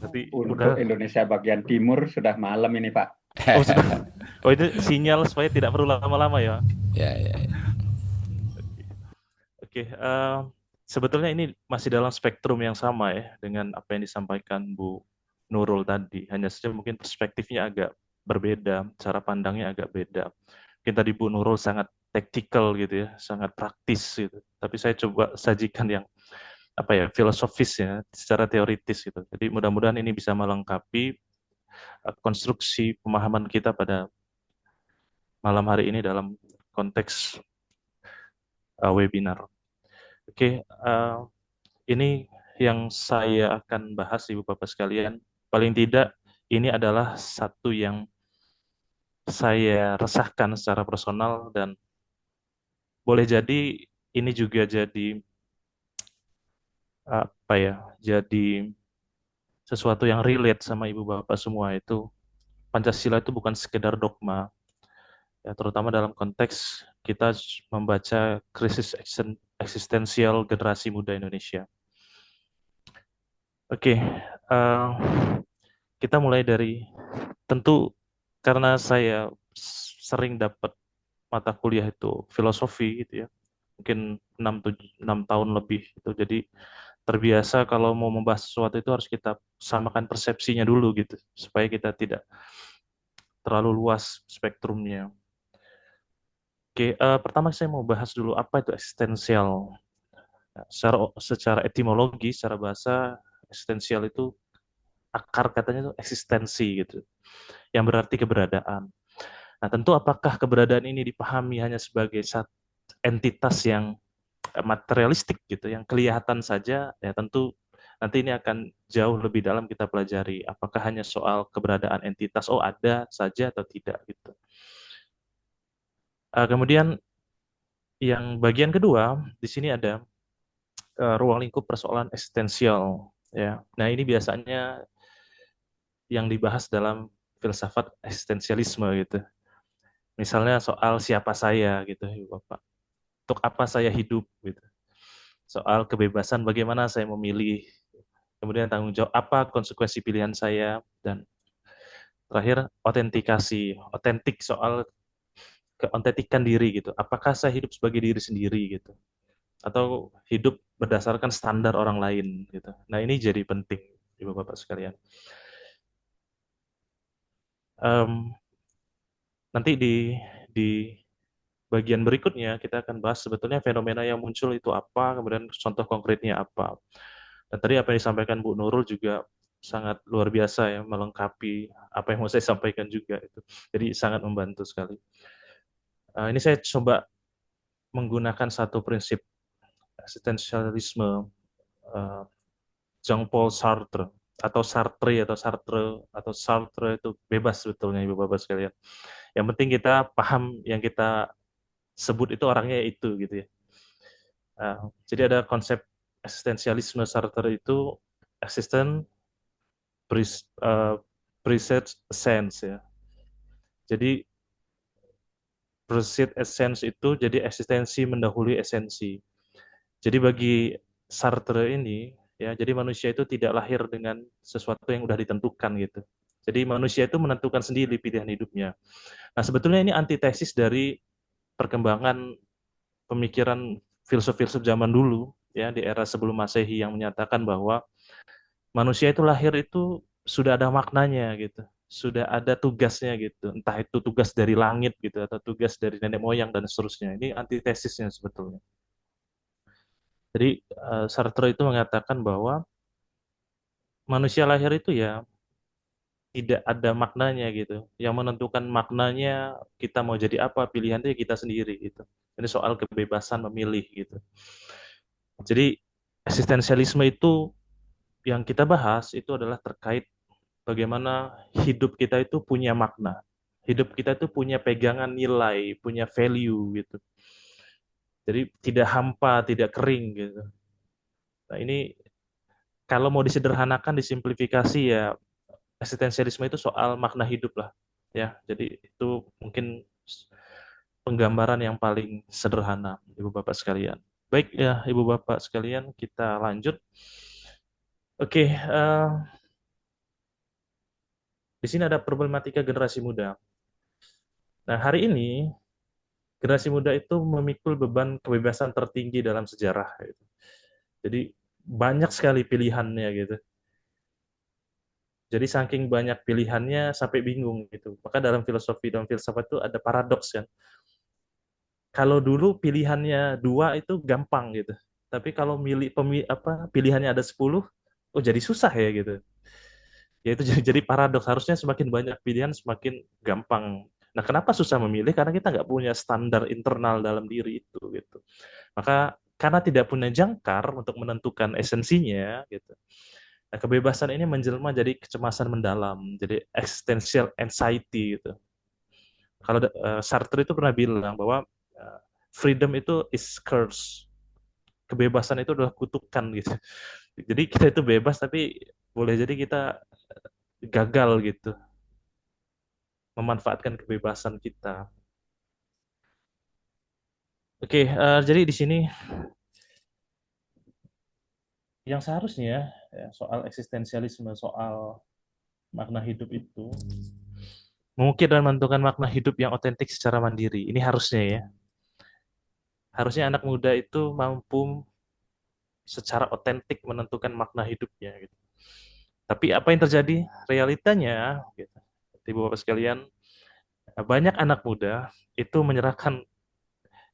Tapi Untuk udah. Indonesia bagian timur sudah malam ini, Pak. Oh, sudah. Oh, itu sinyal supaya tidak perlu lama-lama ya. Ya. Oke, sebetulnya ini masih dalam spektrum yang sama ya dengan apa yang disampaikan Bu Nurul tadi. Hanya saja mungkin perspektifnya agak berbeda, cara pandangnya agak beda. Mungkin tadi Bu Nurul sangat tactical gitu ya, sangat praktis gitu. Tapi saya coba sajikan yang filosofis ya, secara teoritis gitu. Jadi mudah-mudahan ini bisa melengkapi konstruksi pemahaman kita pada malam hari ini dalam konteks webinar. Oke, ini yang saya akan bahas Ibu Bapak sekalian. Paling tidak ini adalah satu yang saya resahkan secara personal dan boleh jadi ini juga jadi jadi sesuatu yang relate sama Ibu Bapak semua. Itu Pancasila itu bukan sekedar dogma, ya, terutama dalam konteks kita membaca krisis eksistensial generasi muda Indonesia. Oke, kita mulai dari, tentu karena saya sering dapat mata kuliah itu filosofi gitu ya, mungkin 6 tahun lebih gitu, jadi terbiasa kalau mau membahas sesuatu itu harus kita samakan persepsinya dulu gitu, supaya kita tidak terlalu luas spektrumnya. Oke, pertama saya mau bahas dulu apa itu eksistensial. Secara etimologi, secara bahasa, eksistensial itu akar katanya itu eksistensi gitu, yang berarti keberadaan. Nah, tentu apakah keberadaan ini dipahami hanya sebagai satu entitas yang materialistik gitu, yang kelihatan saja, ya tentu nanti ini akan jauh lebih dalam kita pelajari. Apakah hanya soal keberadaan entitas, oh ada saja atau tidak gitu. Kemudian yang bagian kedua di sini ada ruang lingkup persoalan eksistensial. Ya, nah ini biasanya yang dibahas dalam filsafat eksistensialisme gitu. Misalnya soal siapa saya gitu, Ibu Bapak. Untuk apa saya hidup gitu. Soal kebebasan bagaimana saya memilih. Kemudian tanggung jawab apa konsekuensi pilihan saya, dan terakhir otentik soal keotentikan diri gitu. Apakah saya hidup sebagai diri sendiri gitu, atau hidup berdasarkan standar orang lain gitu. Nah, ini jadi penting Ibu Bapak sekalian. Nanti di bagian berikutnya kita akan bahas sebetulnya fenomena yang muncul itu apa, kemudian contoh konkretnya apa. Dan tadi apa yang disampaikan Bu Nurul juga sangat luar biasa ya, melengkapi apa yang mau saya sampaikan juga itu. Jadi sangat membantu sekali. Ini saya coba menggunakan satu prinsip eksistensialisme Jean-Paul Sartre atau Sartre itu bebas sebetulnya Ibu Bapak sekalian. Yang penting kita paham yang kita sebut itu orangnya itu gitu ya. Jadi ada konsep eksistensialisme Sartre itu existence precedes essence ya. Jadi precede essence itu jadi eksistensi mendahului esensi. Jadi bagi Sartre ini ya, jadi manusia itu tidak lahir dengan sesuatu yang sudah ditentukan gitu. Jadi manusia itu menentukan sendiri pilihan hidupnya. Nah, sebetulnya ini antitesis dari perkembangan pemikiran filsuf-filsuf zaman dulu ya di era sebelum Masehi yang menyatakan bahwa manusia itu lahir itu sudah ada maknanya gitu, sudah ada tugasnya gitu, entah itu tugas dari langit gitu atau tugas dari nenek moyang dan seterusnya. Ini antitesisnya sebetulnya. Jadi Sartre itu mengatakan bahwa manusia lahir itu ya tidak ada maknanya gitu. Yang menentukan maknanya kita mau jadi apa, pilihannya kita sendiri gitu. Ini soal kebebasan memilih gitu. Jadi eksistensialisme itu yang kita bahas itu adalah terkait bagaimana hidup kita itu punya makna. Hidup kita itu punya pegangan nilai, punya value gitu. Jadi tidak hampa, tidak kering gitu. Nah ini kalau mau disederhanakan, disimplifikasi ya eksistensialisme itu soal makna hidup lah. Ya, jadi itu mungkin penggambaran yang paling sederhana, Ibu Bapak sekalian. Baik ya, Ibu Bapak sekalian, kita lanjut. Oke, di sini ada problematika generasi muda. Nah, hari ini generasi muda itu memikul beban kebebasan tertinggi dalam sejarah. Gitu. Jadi banyak sekali pilihannya gitu. Jadi saking banyak pilihannya sampai bingung gitu. Maka dalam filosofi dan filsafat itu ada paradoks kan. Kalau dulu pilihannya dua itu gampang gitu. Tapi kalau pilihannya ada 10, oh jadi susah ya gitu. Ya itu jadi paradoks. Harusnya semakin banyak pilihan semakin gampang. Nah, kenapa susah memilih? Karena kita nggak punya standar internal dalam diri itu gitu. Maka karena tidak punya jangkar untuk menentukan esensinya gitu. Nah, kebebasan ini menjelma jadi kecemasan mendalam, jadi existential anxiety gitu. Kalau Sartre itu pernah bilang bahwa freedom itu is curse. Kebebasan itu adalah kutukan gitu. Jadi kita itu bebas tapi boleh jadi kita gagal gitu memanfaatkan kebebasan kita. Oke, jadi di sini yang seharusnya ya, soal eksistensialisme, soal makna hidup itu mungkin dan menentukan makna hidup yang otentik secara mandiri. Ini harusnya ya. Harusnya anak muda itu mampu secara otentik menentukan makna hidupnya gitu. Tapi apa yang terjadi realitanya gitu. Ibu Bapak sekalian, banyak anak muda itu menyerahkan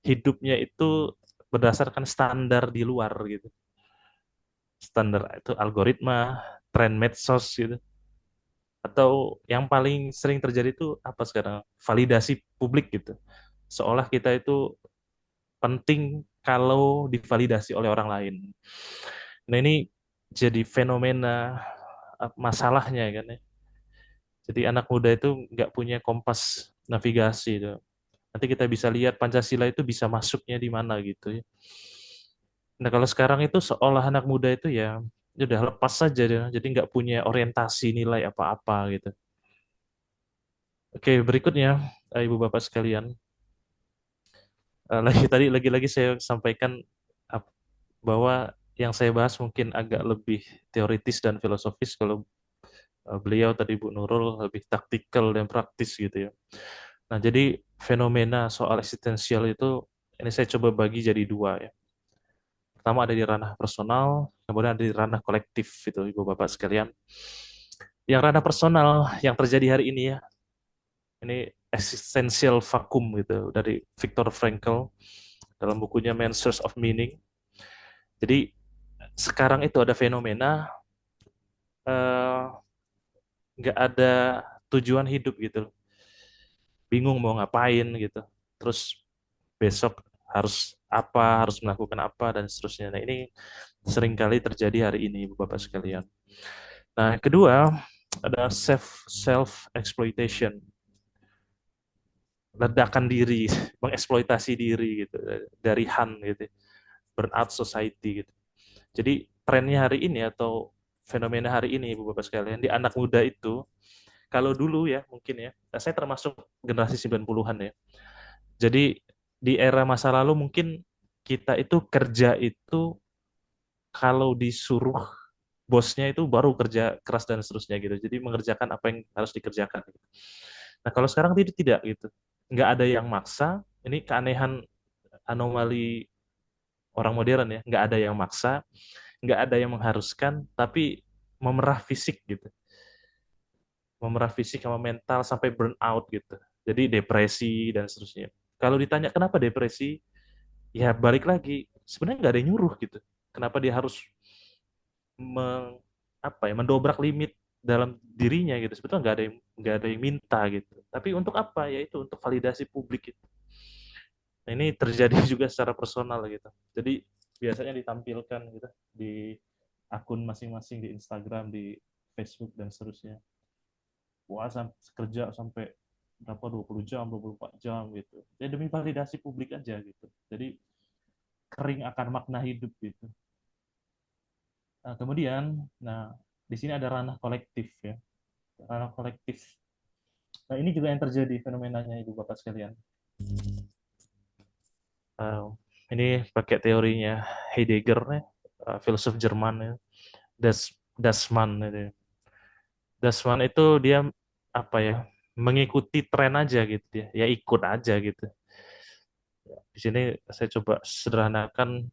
hidupnya itu berdasarkan standar di luar gitu. Standar itu algoritma, tren medsos gitu. Atau yang paling sering terjadi itu apa sekarang? Validasi publik gitu. Seolah kita itu penting kalau divalidasi oleh orang lain. Nah ini jadi fenomena masalahnya kan ya. Jadi anak muda itu nggak punya kompas navigasi itu. Nanti kita bisa lihat Pancasila itu bisa masuknya di mana gitu ya. Nah kalau sekarang itu seolah anak muda itu ya udah lepas saja, jadi nggak punya orientasi nilai apa-apa gitu. Oke berikutnya Ibu Bapak sekalian, lagi-lagi saya sampaikan bahwa yang saya bahas mungkin agak lebih teoritis dan filosofis, kalau beliau tadi Bu Nurul lebih taktikal dan praktis gitu ya. Nah, jadi fenomena soal eksistensial itu ini saya coba bagi jadi dua ya. Pertama ada di ranah personal, kemudian ada di ranah kolektif itu Ibu Bapak sekalian. Yang ranah personal yang terjadi hari ini ya, ini existential vacuum gitu dari Viktor Frankl dalam bukunya Man's Search of Meaning. Jadi sekarang itu ada fenomena nggak ada tujuan hidup gitu, bingung mau ngapain gitu, terus besok harus apa, harus melakukan apa dan seterusnya. Nah ini seringkali terjadi hari ini Bapak sekalian. Nah kedua ada self exploitation, ledakan diri, mengeksploitasi diri gitu dari Han gitu, burnout society gitu. Jadi trennya hari ini atau fenomena hari ini Bapak sekalian di anak muda itu, kalau dulu ya mungkin ya, saya termasuk generasi 90-an ya. Jadi di era masa lalu mungkin kita itu kerja itu kalau disuruh bosnya itu baru kerja keras dan seterusnya gitu. Jadi mengerjakan apa yang harus dikerjakan. Nah kalau sekarang tidak gitu. Nggak ada yang maksa. Ini keanehan anomali orang modern ya, nggak ada yang maksa, nggak ada yang mengharuskan, tapi memerah fisik gitu, memerah fisik sama mental sampai burnout gitu. Jadi depresi dan seterusnya. Kalau ditanya kenapa depresi, ya balik lagi, sebenarnya nggak ada yang nyuruh gitu. Kenapa dia harus mendobrak limit dalam dirinya gitu. Sebetulnya nggak ada yang minta gitu. Tapi untuk apa? Yaitu untuk validasi publik gitu. Nah, ini terjadi juga secara personal gitu. Jadi biasanya ditampilkan gitu di akun masing-masing di Instagram, di Facebook dan seterusnya. Wah, kerja sampai berapa 20 jam, 24 jam gitu. Jadi demi validasi publik aja gitu. Jadi kering akan makna hidup gitu. Nah, kemudian, di sini ada ranah kolektif ya. Ranah kolektif. Nah, ini juga yang terjadi fenomenanya Ibu Bapak sekalian. Ini pakai teorinya Heidegger nih, filsuf Jerman ya. Dasman itu. Dasman itu dia apa ya? Mengikuti tren aja gitu ya. Ya ikut aja gitu. Di sini saya coba sederhanakan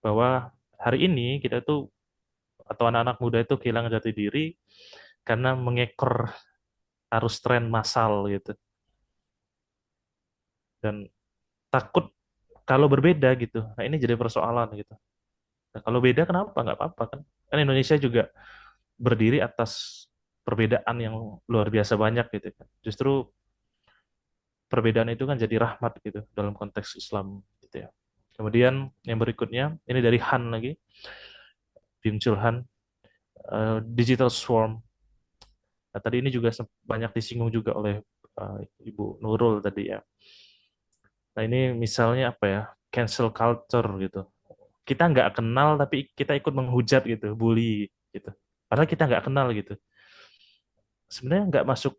bahwa hari ini kita tuh atau anak-anak muda itu kehilangan jati diri karena mengekor arus tren massal gitu. Dan takut kalau berbeda gitu. Nah, ini jadi persoalan gitu. Nah, kalau beda kenapa? Nggak apa-apa kan. Kan Indonesia juga berdiri atas perbedaan yang luar biasa banyak gitu kan. Justru perbedaan itu kan jadi rahmat gitu dalam konteks Islam gitu ya. Kemudian yang berikutnya, ini dari Han lagi, Byung-Chul Han, Digital Swarm. Nah, tadi ini juga banyak disinggung juga oleh Ibu Nurul tadi ya. Nah, ini misalnya apa ya, cancel culture gitu. Kita nggak kenal tapi kita ikut menghujat gitu, bully gitu. Padahal kita nggak kenal gitu. Sebenarnya nggak masuk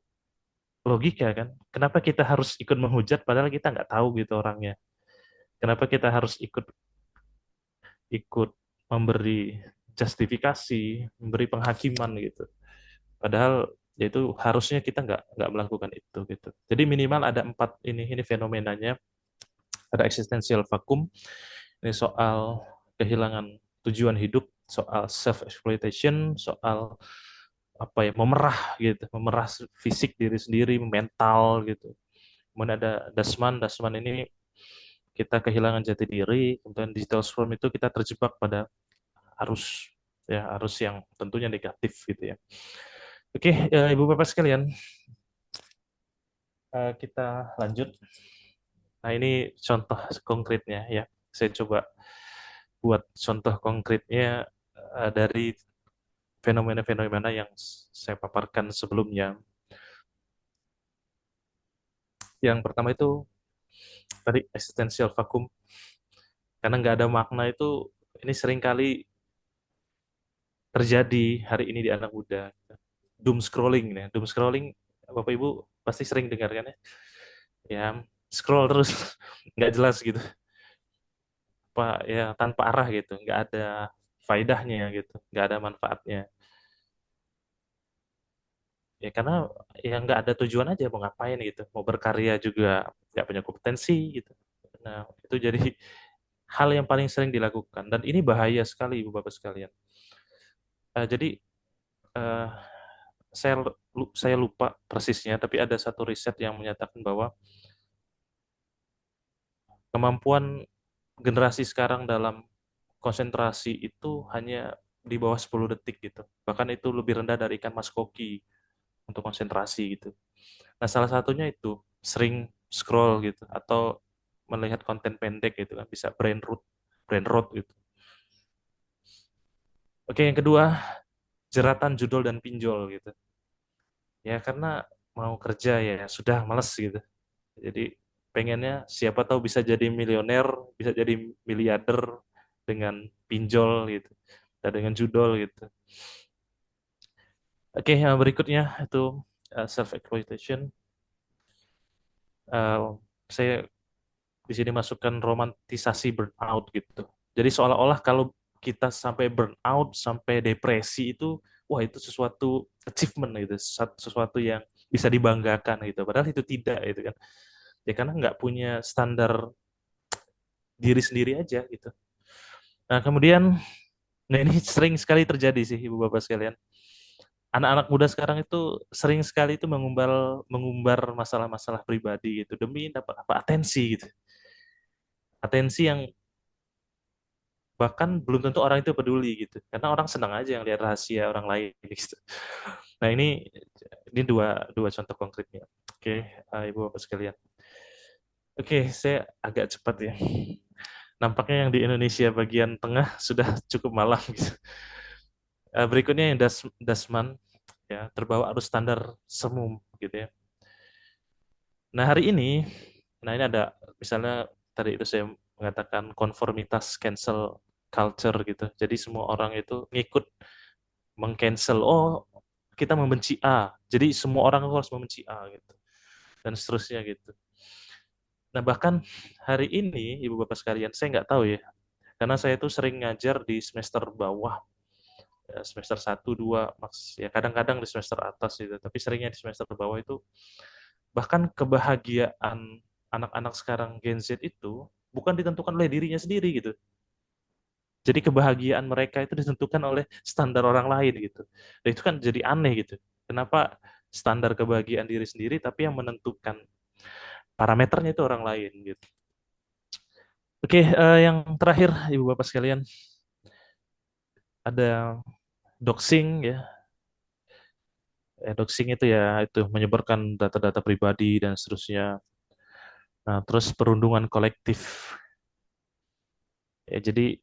logika kan. Kenapa kita harus ikut menghujat padahal kita nggak tahu gitu orangnya. Kenapa kita harus ikut ikut memberi justifikasi, memberi penghakiman gitu. Padahal ya itu harusnya kita nggak melakukan itu gitu. Jadi minimal ada 4 ini fenomenanya. Ada existential vacuum, ini soal kehilangan tujuan hidup, soal self exploitation, soal apa ya, memerah gitu, memerah fisik diri sendiri, mental gitu. Kemudian ada Dasman ini kita kehilangan jati diri, kemudian digital swarm itu kita terjebak pada arus yang tentunya negatif gitu ya. Oke, Ibu Bapak sekalian, kita lanjut. Nah, ini contoh konkretnya ya. Saya coba buat contoh konkretnya dari fenomena-fenomena yang saya paparkan sebelumnya. Yang pertama itu tadi existential vacuum. Karena nggak ada makna itu, ini seringkali terjadi hari ini di anak muda. Doom scrolling ya. Doom scrolling Bapak Ibu pasti sering dengar kan ya. Ya, scroll terus nggak jelas gitu. Apa ya, tanpa arah gitu, nggak ada faedahnya gitu, nggak ada manfaatnya. Ya karena ya nggak ada tujuan aja mau ngapain gitu, mau berkarya juga nggak punya kompetensi gitu. Nah, itu jadi hal yang paling sering dilakukan dan ini bahaya sekali Ibu Bapak sekalian. Jadi eh, saya lupa persisnya, tapi ada satu riset yang menyatakan bahwa kemampuan generasi sekarang dalam konsentrasi itu hanya di bawah 10 detik gitu. Bahkan itu lebih rendah dari ikan mas koki untuk konsentrasi gitu. Nah, salah satunya itu sering scroll gitu atau melihat konten pendek gitu kan, bisa brain rot gitu. Oke, yang kedua, jeratan judul dan pinjol gitu. Ya karena mau kerja ya sudah males gitu. Jadi pengennya siapa tahu bisa jadi milioner, bisa jadi miliarder dengan pinjol gitu. Dan dengan judul gitu. Oke, yang berikutnya itu self exploitation. Saya di sini masukkan romantisasi burnout gitu. Jadi seolah-olah kalau kita sampai burnout, sampai depresi itu, wah itu sesuatu achievement gitu, sesuatu yang bisa dibanggakan gitu. Padahal itu tidak gitu kan. Ya karena nggak punya standar diri sendiri aja gitu. Nah, kemudian ini sering sekali terjadi sih Ibu Bapak sekalian. Anak-anak muda sekarang itu sering sekali itu mengumbar masalah-masalah pribadi gitu demi dapat apa atensi gitu. Atensi yang bahkan belum tentu orang itu peduli gitu. Karena orang senang aja yang lihat rahasia orang lain gitu. Nah, ini dua contoh konkretnya. Oke, Ibu Bapak sekalian. Oke, saya agak cepat ya. Nampaknya yang di Indonesia bagian tengah sudah cukup malam gitu. Berikutnya yang Dasman ya, terbawa arus standar semu gitu ya. Nah, hari ini ini ada misalnya tadi itu saya mengatakan konformitas cancel culture gitu. Jadi semua orang itu ngikut mengcancel, oh kita membenci A, jadi semua orang harus membenci A gitu. Dan seterusnya gitu. Nah, bahkan hari ini Ibu Bapak sekalian, saya nggak tahu ya, karena saya tuh sering ngajar di semester bawah, ya, semester 1, 2, ya kadang-kadang di semester atas gitu, tapi seringnya di semester bawah itu, bahkan kebahagiaan anak-anak sekarang Gen Z itu bukan ditentukan oleh dirinya sendiri gitu. Jadi kebahagiaan mereka itu ditentukan oleh standar orang lain gitu. Dan itu kan jadi aneh gitu. Kenapa standar kebahagiaan diri sendiri tapi yang menentukan parameternya itu orang lain gitu. Oke, yang terakhir Ibu Bapak sekalian, ada doxing ya. Doxing itu ya itu menyebarkan data-data pribadi dan seterusnya. Nah, terus perundungan kolektif. Ya, jadi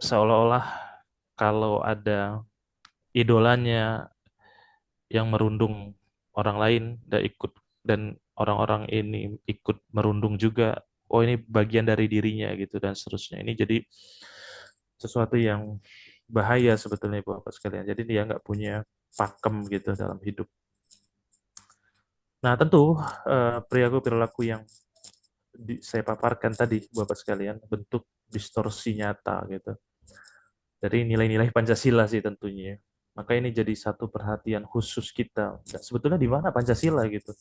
seolah-olah kalau ada idolanya yang merundung orang lain dan orang-orang ini ikut merundung juga, oh ini bagian dari dirinya gitu dan seterusnya. Ini jadi sesuatu yang bahaya sebetulnya Bapak sekalian. Jadi dia nggak punya pakem gitu dalam hidup. Nah, tentu perilaku yang saya paparkan tadi Bapak sekalian bentuk distorsi nyata gitu. Dari nilai-nilai Pancasila sih tentunya. Maka ini jadi satu perhatian khusus kita. Dan sebetulnya di mana Pancasila gitu?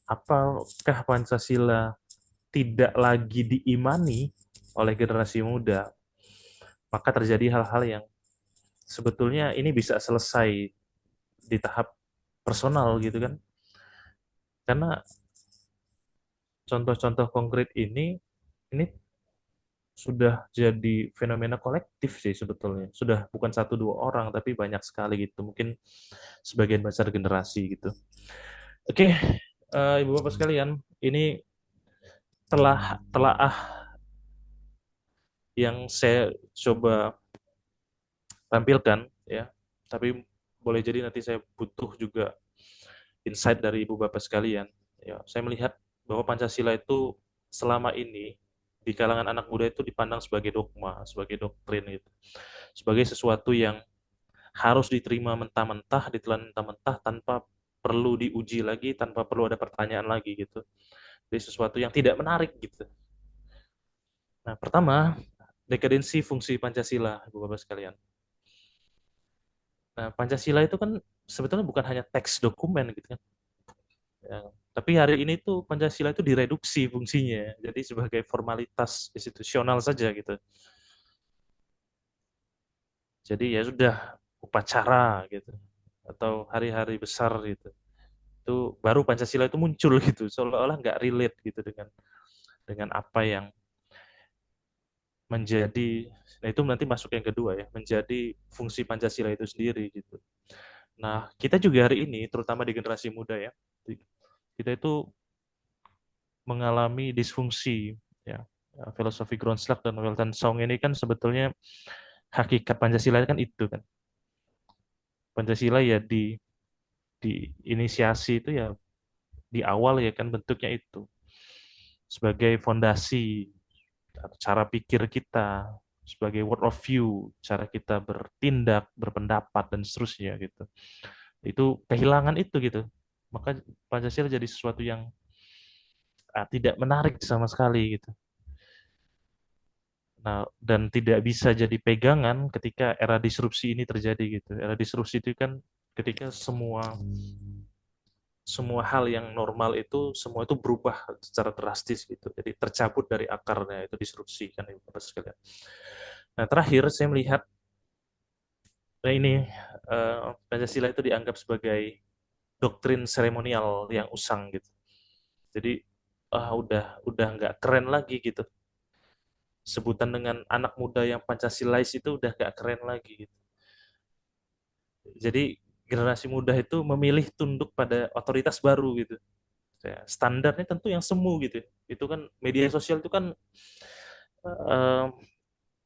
Apakah Pancasila tidak lagi diimani oleh generasi muda? Maka terjadi hal-hal yang sebetulnya ini bisa selesai di tahap personal gitu kan. Karena contoh-contoh konkret ini sudah jadi fenomena kolektif sih sebetulnya. Sudah bukan satu dua orang, tapi banyak sekali gitu. Mungkin sebagian besar generasi gitu. Oke, Ibu Bapak sekalian, ini telaah yang saya coba tampilkan ya. Tapi boleh jadi nanti saya butuh juga insight dari Ibu Bapak sekalian. Ya, saya melihat bahwa Pancasila itu selama ini di kalangan anak muda itu dipandang sebagai dogma, sebagai doktrin gitu. Sebagai sesuatu yang harus diterima mentah-mentah, ditelan mentah-mentah tanpa perlu diuji lagi, tanpa perlu ada pertanyaan lagi gitu. Jadi sesuatu yang tidak menarik gitu. Nah, pertama, dekadensi fungsi Pancasila, Ibu Bapak sekalian. Nah, Pancasila itu kan sebetulnya bukan hanya teks dokumen gitu kan. Ya, tapi hari ini tuh Pancasila itu direduksi fungsinya, jadi sebagai formalitas institusional saja gitu. Jadi ya sudah upacara gitu, atau hari-hari besar gitu. Itu baru Pancasila itu muncul gitu, seolah-olah nggak relate gitu dengan apa yang menjadi, nah itu nanti masuk yang kedua ya, menjadi fungsi Pancasila itu sendiri gitu. Nah, kita juga hari ini, terutama di generasi muda ya, kita itu mengalami disfungsi ya. Filosofi Grundslag dan Weltanschauung ini kan sebetulnya hakikat Pancasila kan itu kan. Pancasila ya di inisiasi itu ya di awal ya kan bentuknya itu sebagai fondasi cara pikir kita, sebagai world of view, cara kita bertindak, berpendapat dan seterusnya gitu. Itu kehilangan itu gitu. Maka Pancasila jadi sesuatu yang tidak menarik sama sekali gitu. Nah, dan tidak bisa jadi pegangan ketika era disrupsi ini terjadi gitu. Era disrupsi itu kan ketika semua semua hal yang normal itu semua itu berubah secara drastis gitu. Jadi tercabut dari akarnya, itu disrupsi kan Ibu Bapak sekalian. Nah, terakhir saya melihat nah ini Pancasila itu dianggap sebagai doktrin seremonial yang usang gitu. Jadi udah nggak keren lagi gitu. Sebutan dengan anak muda yang Pancasilais itu udah nggak keren lagi gitu. Jadi generasi muda itu memilih tunduk pada otoritas baru gitu. Standarnya tentu yang semu gitu. Itu kan media sosial itu kan uh,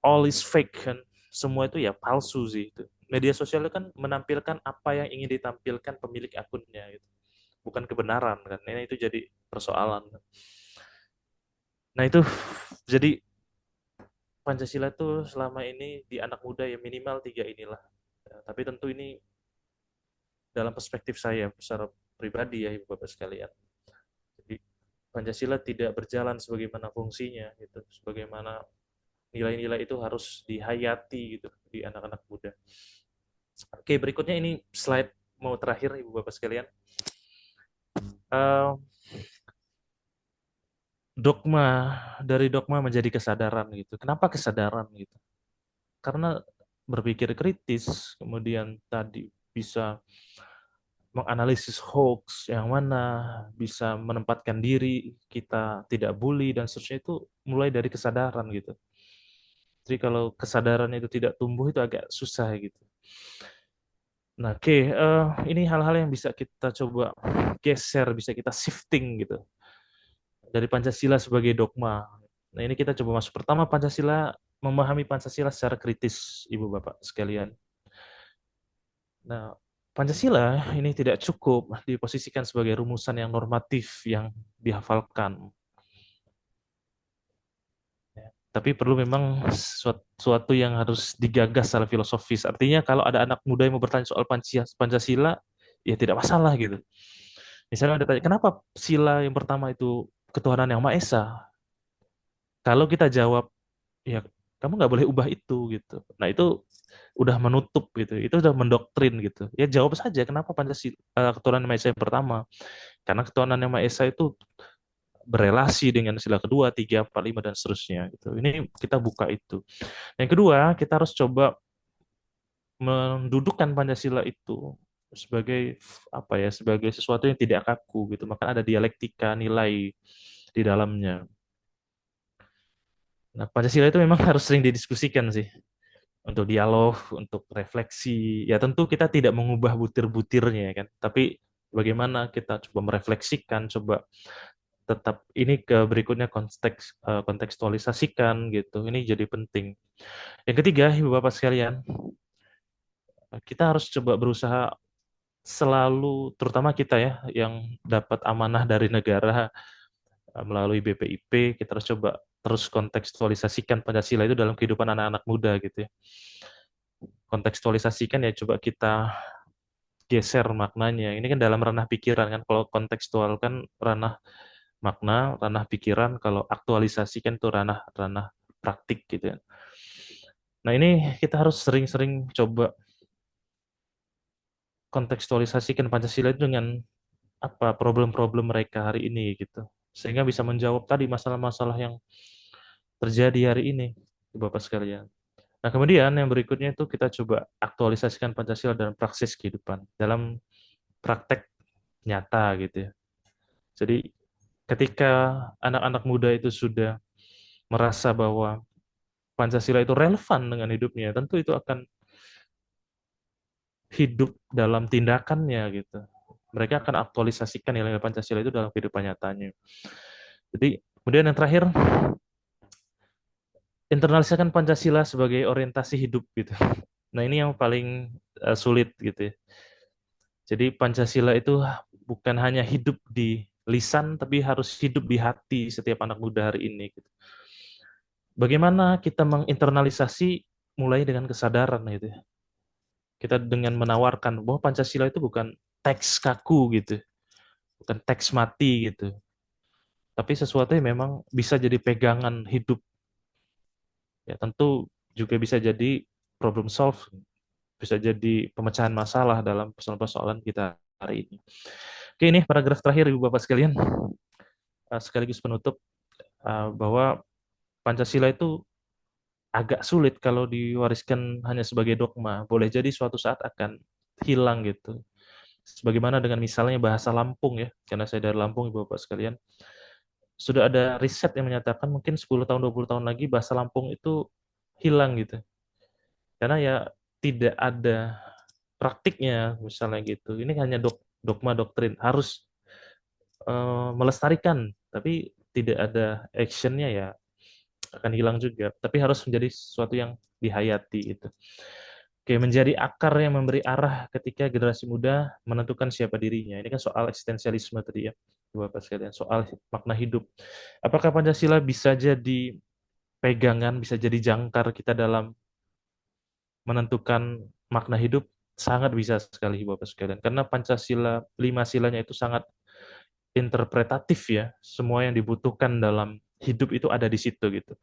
all is fake kan. Semua itu ya palsu sih itu. Media sosial itu kan menampilkan apa yang ingin ditampilkan pemilik akunnya gitu. Bukan kebenaran kan. Ini itu jadi persoalan. Nah itu jadi Pancasila itu selama ini di anak muda ya minimal 3 inilah. Ya, tapi tentu ini dalam perspektif saya secara pribadi ya Ibu Bapak sekalian. Jadi Pancasila tidak berjalan sebagaimana fungsinya gitu, sebagaimana nilai-nilai itu harus dihayati gitu di anak-anak muda. Oke, berikutnya ini slide mau terakhir Ibu Bapak sekalian. Dari dogma menjadi kesadaran gitu. Kenapa kesadaran gitu? Karena berpikir kritis, kemudian tadi bisa menganalisis hoax yang mana, bisa menempatkan diri kita tidak bully dan seterusnya itu mulai dari kesadaran gitu. Jadi kalau kesadaran itu tidak tumbuh itu agak susah gitu. Nah, oke, ini hal-hal yang bisa kita coba geser, bisa kita shifting gitu dari Pancasila sebagai dogma. Nah, ini kita coba masuk. Pertama, memahami Pancasila secara kritis, Ibu Bapak sekalian. Nah, Pancasila ini tidak cukup diposisikan sebagai rumusan yang normatif yang dihafalkan. Tapi perlu memang suatu yang harus digagas secara filosofis. Artinya kalau ada anak muda yang mau bertanya soal Pancasila, ya tidak masalah gitu. Misalnya ada tanya, kenapa sila yang pertama itu ketuhanan yang Maha Esa? Kalau kita jawab, ya kamu nggak boleh ubah itu gitu. Nah itu udah menutup gitu, itu udah mendoktrin gitu. Ya jawab saja kenapa Pancasila ketuhanan yang Maha Esa yang pertama? Karena ketuhanan yang Maha Esa itu berelasi dengan sila kedua, tiga, empat, lima dan seterusnya. Gitu. Ini kita buka itu. Yang kedua, kita harus coba mendudukkan Pancasila itu sebagai apa ya, sebagai sesuatu yang tidak kaku gitu. Maka ada dialektika nilai di dalamnya. Nah, Pancasila itu memang harus sering didiskusikan sih. Untuk dialog, untuk refleksi. Ya tentu kita tidak mengubah butir-butirnya kan. Tapi bagaimana kita coba merefleksikan, coba tetap ini ke berikutnya kontekstualisasikan gitu. Ini jadi penting. Yang ketiga, Ibu Bapak sekalian, kita harus coba berusaha selalu, terutama kita ya, yang dapat amanah dari negara melalui BPIP, kita harus coba terus kontekstualisasikan Pancasila itu dalam kehidupan anak-anak muda gitu ya. Kontekstualisasikan ya coba kita geser maknanya. Ini kan dalam ranah pikiran kan, kalau kontekstual kan ranah makna, ranah pikiran, kalau aktualisasi kan itu ranah praktik gitu ya. Nah ini kita harus sering-sering coba kontekstualisasikan Pancasila itu dengan apa problem-problem mereka hari ini gitu. Sehingga bisa menjawab tadi masalah-masalah yang terjadi hari ini, Bapak sekalian. Nah, kemudian yang berikutnya itu kita coba aktualisasikan Pancasila dalam praksis kehidupan, dalam praktek nyata gitu ya. Jadi ketika anak-anak muda itu sudah merasa bahwa Pancasila itu relevan dengan hidupnya, tentu itu akan hidup dalam tindakannya gitu. Mereka akan aktualisasikan nilai Pancasila itu dalam kehidupan nyatanya. Jadi kemudian yang terakhir, internalisasikan Pancasila sebagai orientasi hidup gitu. Nah ini yang paling sulit gitu ya. Jadi Pancasila itu bukan hanya hidup di lisan, tapi harus hidup di hati setiap anak muda hari ini. Gitu. Bagaimana kita menginternalisasi mulai dengan kesadaran gitu ya. Kita dengan menawarkan bahwa Pancasila itu bukan teks kaku gitu, bukan teks mati gitu, tapi sesuatu yang memang bisa jadi pegangan hidup. Ya tentu juga bisa jadi problem solve, bisa jadi pemecahan masalah dalam persoalan-persoalan kita hari ini. Oke, ini paragraf terakhir Ibu Bapak sekalian, sekaligus penutup, bahwa Pancasila itu agak sulit kalau diwariskan hanya sebagai dogma. Boleh jadi suatu saat akan hilang gitu. Sebagaimana dengan misalnya bahasa Lampung ya, karena saya dari Lampung Ibu Bapak sekalian, sudah ada riset yang menyatakan mungkin 10 tahun, 20 tahun lagi bahasa Lampung itu hilang gitu. Karena ya tidak ada praktiknya misalnya gitu. Ini hanya dogma doktrin, harus melestarikan, tapi tidak ada actionnya ya akan hilang juga. Tapi harus menjadi sesuatu yang dihayati gitu. Oke, menjadi akar yang memberi arah ketika generasi muda menentukan siapa dirinya. Ini kan soal eksistensialisme tadi ya, Bapak sekalian, soal makna hidup. Apakah Pancasila bisa jadi pegangan, bisa jadi jangkar kita dalam menentukan makna hidup? Sangat bisa sekali, Bapak sekalian. Karena Pancasila, 5 silanya itu sangat interpretatif ya. Semua yang dibutuhkan dalam hidup itu ada di situ gitu.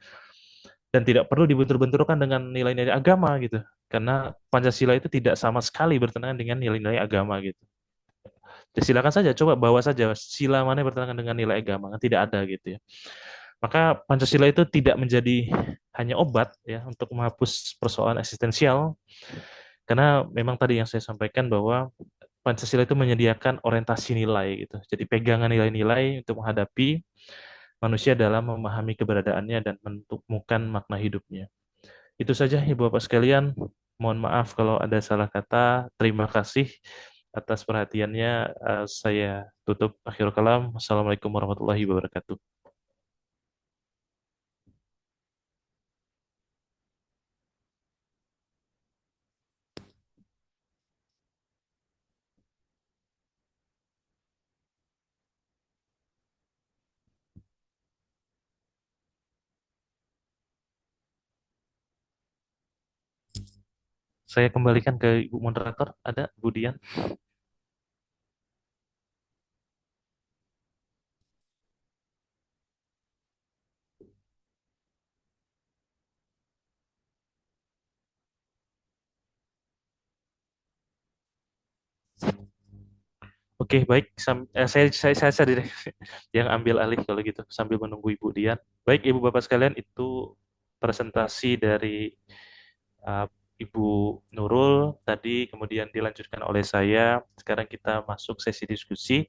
Dan tidak perlu dibentur-benturkan dengan nilai-nilai agama gitu. Karena Pancasila itu tidak sama sekali bertentangan dengan nilai-nilai agama gitu. Jadi silakan saja, coba bawa saja sila mana yang bertentangan dengan nilai agama, tidak ada gitu ya. Maka Pancasila itu tidak menjadi hanya obat ya untuk menghapus persoalan eksistensial, karena memang tadi yang saya sampaikan bahwa Pancasila itu menyediakan orientasi nilai gitu. Jadi pegangan nilai-nilai untuk menghadapi manusia dalam memahami keberadaannya dan menemukan makna hidupnya. Itu saja Ibu Bapak sekalian. Mohon maaf kalau ada salah kata. Terima kasih atas perhatiannya. Saya tutup akhir kalam. Assalamualaikum warahmatullahi wabarakatuh. Saya kembalikan ke Ibu Moderator. Ada Bu Dian? Oke, baik. Saya deh yang ambil alih kalau gitu sambil menunggu Ibu Dian. Baik, Ibu Bapak sekalian, itu presentasi dari uh, Ibu Nurul tadi, kemudian dilanjutkan oleh saya. Sekarang kita masuk sesi diskusi.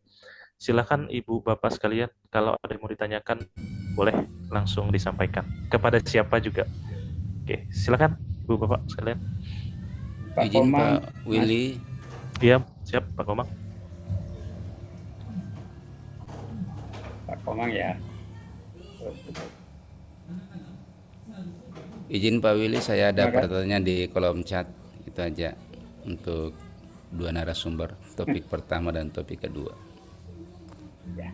Silakan Ibu Bapak sekalian, kalau ada yang mau ditanyakan, boleh langsung disampaikan. Kepada siapa juga. Oke, silakan Ibu Bapak sekalian. Pak Izin Komang, Pak Willy, Iya, siap Pak Komang. Pak Komang ya. izin Pak Willy, saya ada Terima kasih. pertanyaan di kolom chat. Itu aja untuk dua narasumber, topik pertama dan topik kedua. Ya.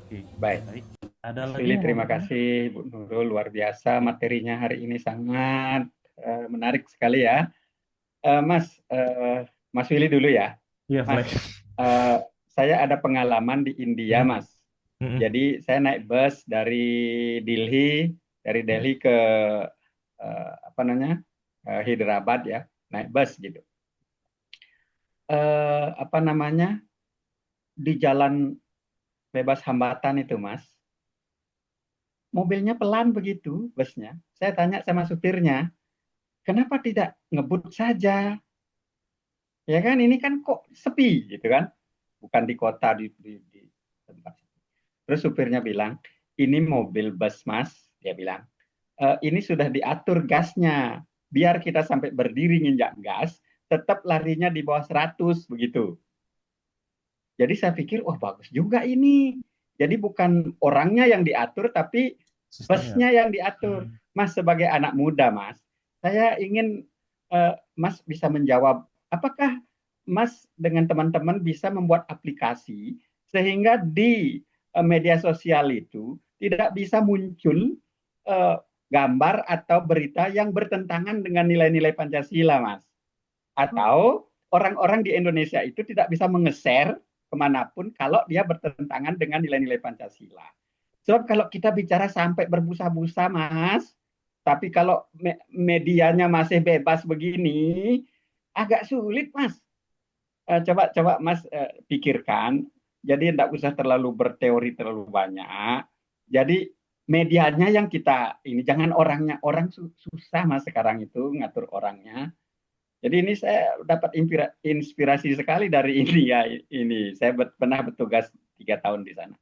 Oke, Baik. Ada lagi Willy, yang terima mau kasih Bu Nurul, luar biasa materinya hari ini sangat menarik sekali ya. Mas Willy dulu ya. Iya, Mas, boleh. saya ada pengalaman di India, Mas. Mm-mm. Jadi saya naik bus dari Delhi ke Hyderabad ya, naik bus gitu. Di jalan bebas hambatan itu, Mas, mobilnya pelan begitu, busnya. Saya tanya sama supirnya, kenapa tidak ngebut saja? Ya kan, ini kan kok sepi gitu kan? Bukan di kota, di tempat. Terus supirnya bilang, ini mobil bus, Mas. Dia bilang, ini sudah diatur gasnya. Biar kita sampai berdiri nginjak gas, tetap larinya di bawah 100 begitu. Jadi saya pikir, wah bagus juga ini. Jadi bukan orangnya yang diatur, tapi busnya yang diatur. Mas sebagai anak muda, Mas, saya ingin Mas bisa menjawab, apakah Mas dengan teman-teman bisa membuat aplikasi sehingga di media sosial itu tidak bisa muncul gambar atau berita yang bertentangan dengan nilai-nilai Pancasila, Mas? Atau orang-orang di Indonesia itu tidak bisa menge-share kemanapun kalau dia bertentangan dengan nilai-nilai Pancasila. Sebab kalau kita bicara sampai berbusa-busa, Mas, tapi kalau medianya masih bebas begini, agak sulit, Mas. coba Mas pikirkan. Jadi tidak usah terlalu berteori terlalu banyak. Jadi medianya yang kita ini jangan orangnya. Orang susah Mas sekarang itu ngatur orangnya. Jadi ini saya dapat inspirasi sekali dari ini ya. Ini saya pernah bertugas 3 tahun di sana.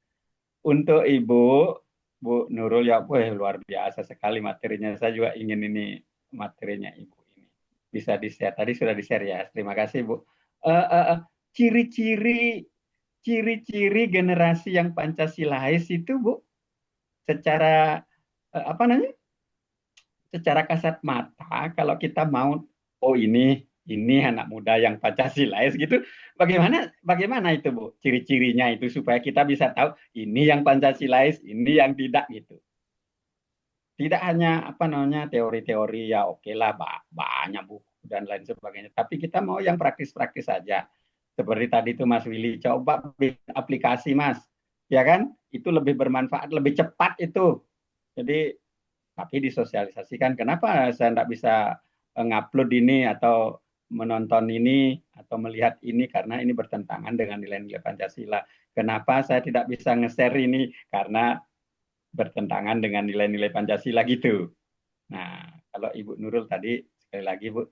Untuk Ibu, Bu Nurul ya, wah luar biasa sekali materinya. Saya juga ingin ini materinya Ibu ini bisa di-share. Tadi sudah di-share ya. Terima kasih Bu. Eh, eh, eh, Ciri-ciri ciri-ciri generasi yang Pancasilais itu Bu, secara apa namanya? Secara kasat mata kalau kita mau oh ini anak muda yang Pancasilais gitu, bagaimana itu Bu ciri-cirinya itu supaya kita bisa tahu ini yang Pancasilais, ini yang tidak gitu. Tidak hanya apa namanya teori-teori ya oke lah banyak buku dan lain sebagainya, tapi kita mau yang praktis-praktis saja. Seperti tadi itu Mas Willy coba bikin aplikasi Mas, ya kan? Itu lebih bermanfaat, lebih cepat itu. Jadi tapi disosialisasikan. Kenapa saya tidak bisa ngupload ini atau menonton ini atau melihat ini karena ini bertentangan dengan nilai-nilai Pancasila. Kenapa saya tidak bisa nge-share ini karena bertentangan dengan nilai-nilai Pancasila gitu. Nah, kalau Ibu Nurul tadi sekali lagi Bu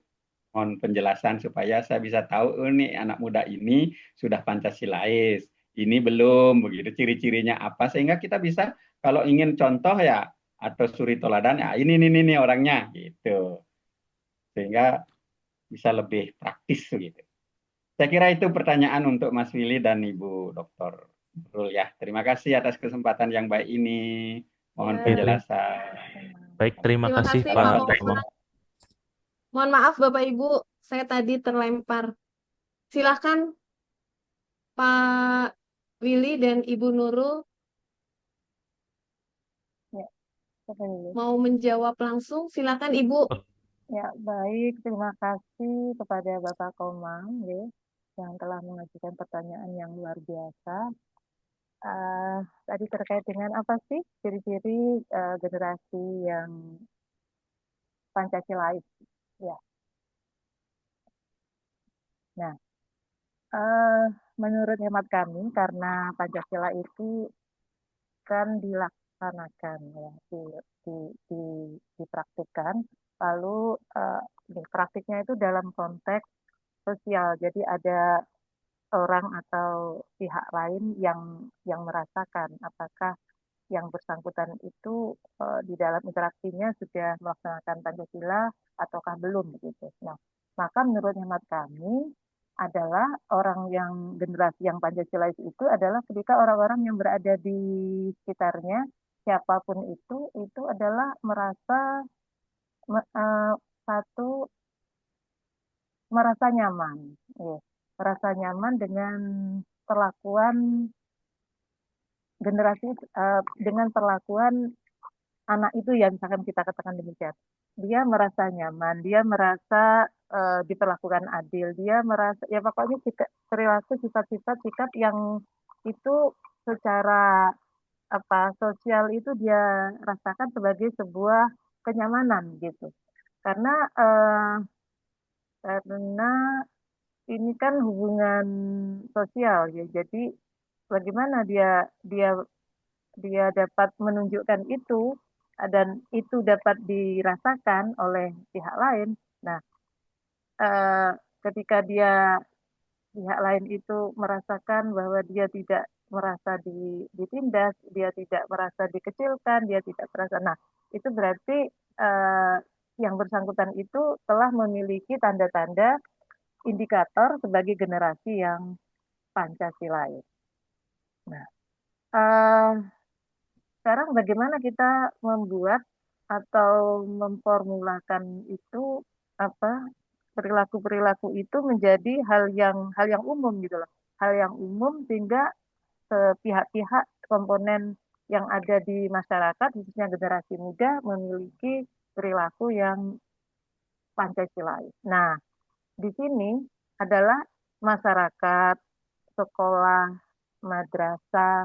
mohon penjelasan supaya saya bisa tahu oh, ini anak muda ini sudah Pancasilais, ini belum begitu ciri-cirinya apa sehingga kita bisa kalau ingin contoh ya atau suri toladan ya ini orangnya gitu sehingga bisa lebih praktis gitu. Saya kira itu pertanyaan untuk Mas Willy dan Ibu Dr. Nurul ya. Terima kasih atas kesempatan yang baik ini. Mohon Ya, penjelasan. Baik, terima terima kasih kasih Pak Pak Dr. Muhammad. Mohon maaf Bapak Ibu, saya tadi terlempar. Silahkan Pak Willy dan Ibu Nurul Ya, siapa dulu? mau menjawab langsung. Silahkan Ibu. Ya, baik. Terima kasih kepada Bapak Komang ya, yang telah mengajukan pertanyaan yang luar biasa. Tadi terkait dengan apa sih ciri-ciri generasi yang Pancasilais? Ya, nah, eh, menurut hemat kami karena Pancasila itu kan dilaksanakan ya, di, di, dipraktikkan, lalu praktiknya itu dalam konteks sosial. Jadi ada orang atau pihak lain yang merasakan apakah yang bersangkutan itu di dalam interaksinya sudah melaksanakan Pancasila ataukah belum gitu. Nah, maka menurut hemat kami adalah orang yang generasi yang Pancasilais itu adalah ketika orang-orang yang berada di sekitarnya siapapun itu adalah merasa satu merasa nyaman, ya. Merasa nyaman dengan perlakuan generasi dengan perlakuan anak itu ya misalkan kita katakan demikian. Dia merasa nyaman, dia merasa diperlakukan adil, dia merasa ya pokoknya perilaku sifat-sifat sikap yang itu secara apa sosial itu dia rasakan sebagai sebuah kenyamanan gitu. Karena karena ini kan hubungan sosial ya. Jadi bagaimana dia dia dia dapat menunjukkan itu dan itu dapat dirasakan oleh pihak lain. Nah, eh, ketika pihak lain itu merasakan bahwa dia tidak merasa ditindas, dia tidak merasa dikecilkan, dia tidak merasa. Nah, itu berarti eh, yang bersangkutan itu telah memiliki tanda-tanda indikator sebagai generasi yang Pancasilais. Nah, eh, sekarang bagaimana kita membuat atau memformulakan itu apa perilaku-perilaku itu menjadi hal yang umum gitu loh. Hal yang umum sehingga pihak-pihak komponen yang ada di masyarakat khususnya generasi muda memiliki perilaku yang Pancasilais. Nah, di sini adalah masyarakat, sekolah, madrasah,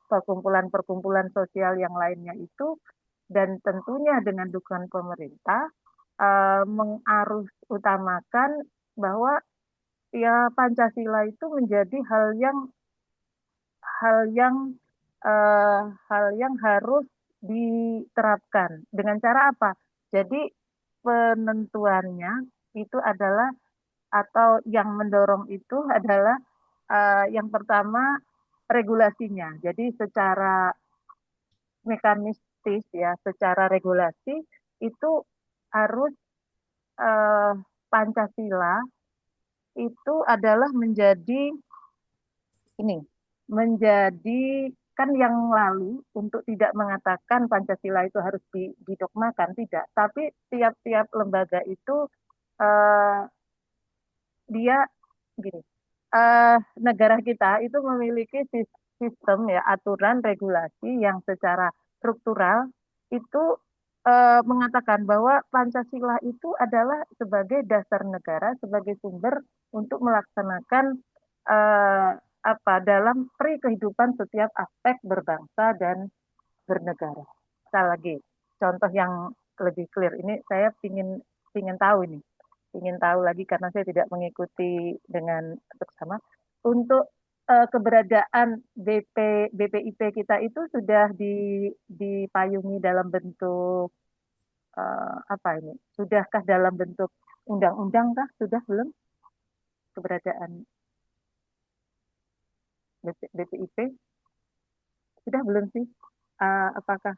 perkumpulan-perkumpulan sosial yang lainnya itu, dan tentunya dengan dukungan pemerintah, mengarus utamakan bahwa ya Pancasila itu menjadi hal yang eh, hal yang harus diterapkan. Dengan cara apa? Jadi penentuannya itu adalah atau yang mendorong itu adalah yang pertama regulasinya. Jadi secara mekanistis ya, secara regulasi itu harus eh, Pancasila itu adalah menjadi ini, menjadi kan yang lalu untuk tidak mengatakan Pancasila itu harus didogmakan, tidak. Tapi tiap-tiap lembaga itu eh, dia gini, negara kita itu memiliki sistem ya aturan regulasi yang secara struktural itu mengatakan bahwa Pancasila itu adalah sebagai dasar negara, sebagai sumber untuk melaksanakan eh, apa dalam kehidupan setiap aspek berbangsa dan bernegara. Sekali lagi, contoh yang lebih clear ini saya ingin tahu ini, ingin tahu lagi karena saya tidak mengikuti dengan bersama untuk keberadaan BPIP kita itu sudah dipayungi dalam bentuk apa ini? Sudahkah dalam bentuk undang-undang kah? Sudah belum keberadaan BPIP? Sudah belum sih? Apakah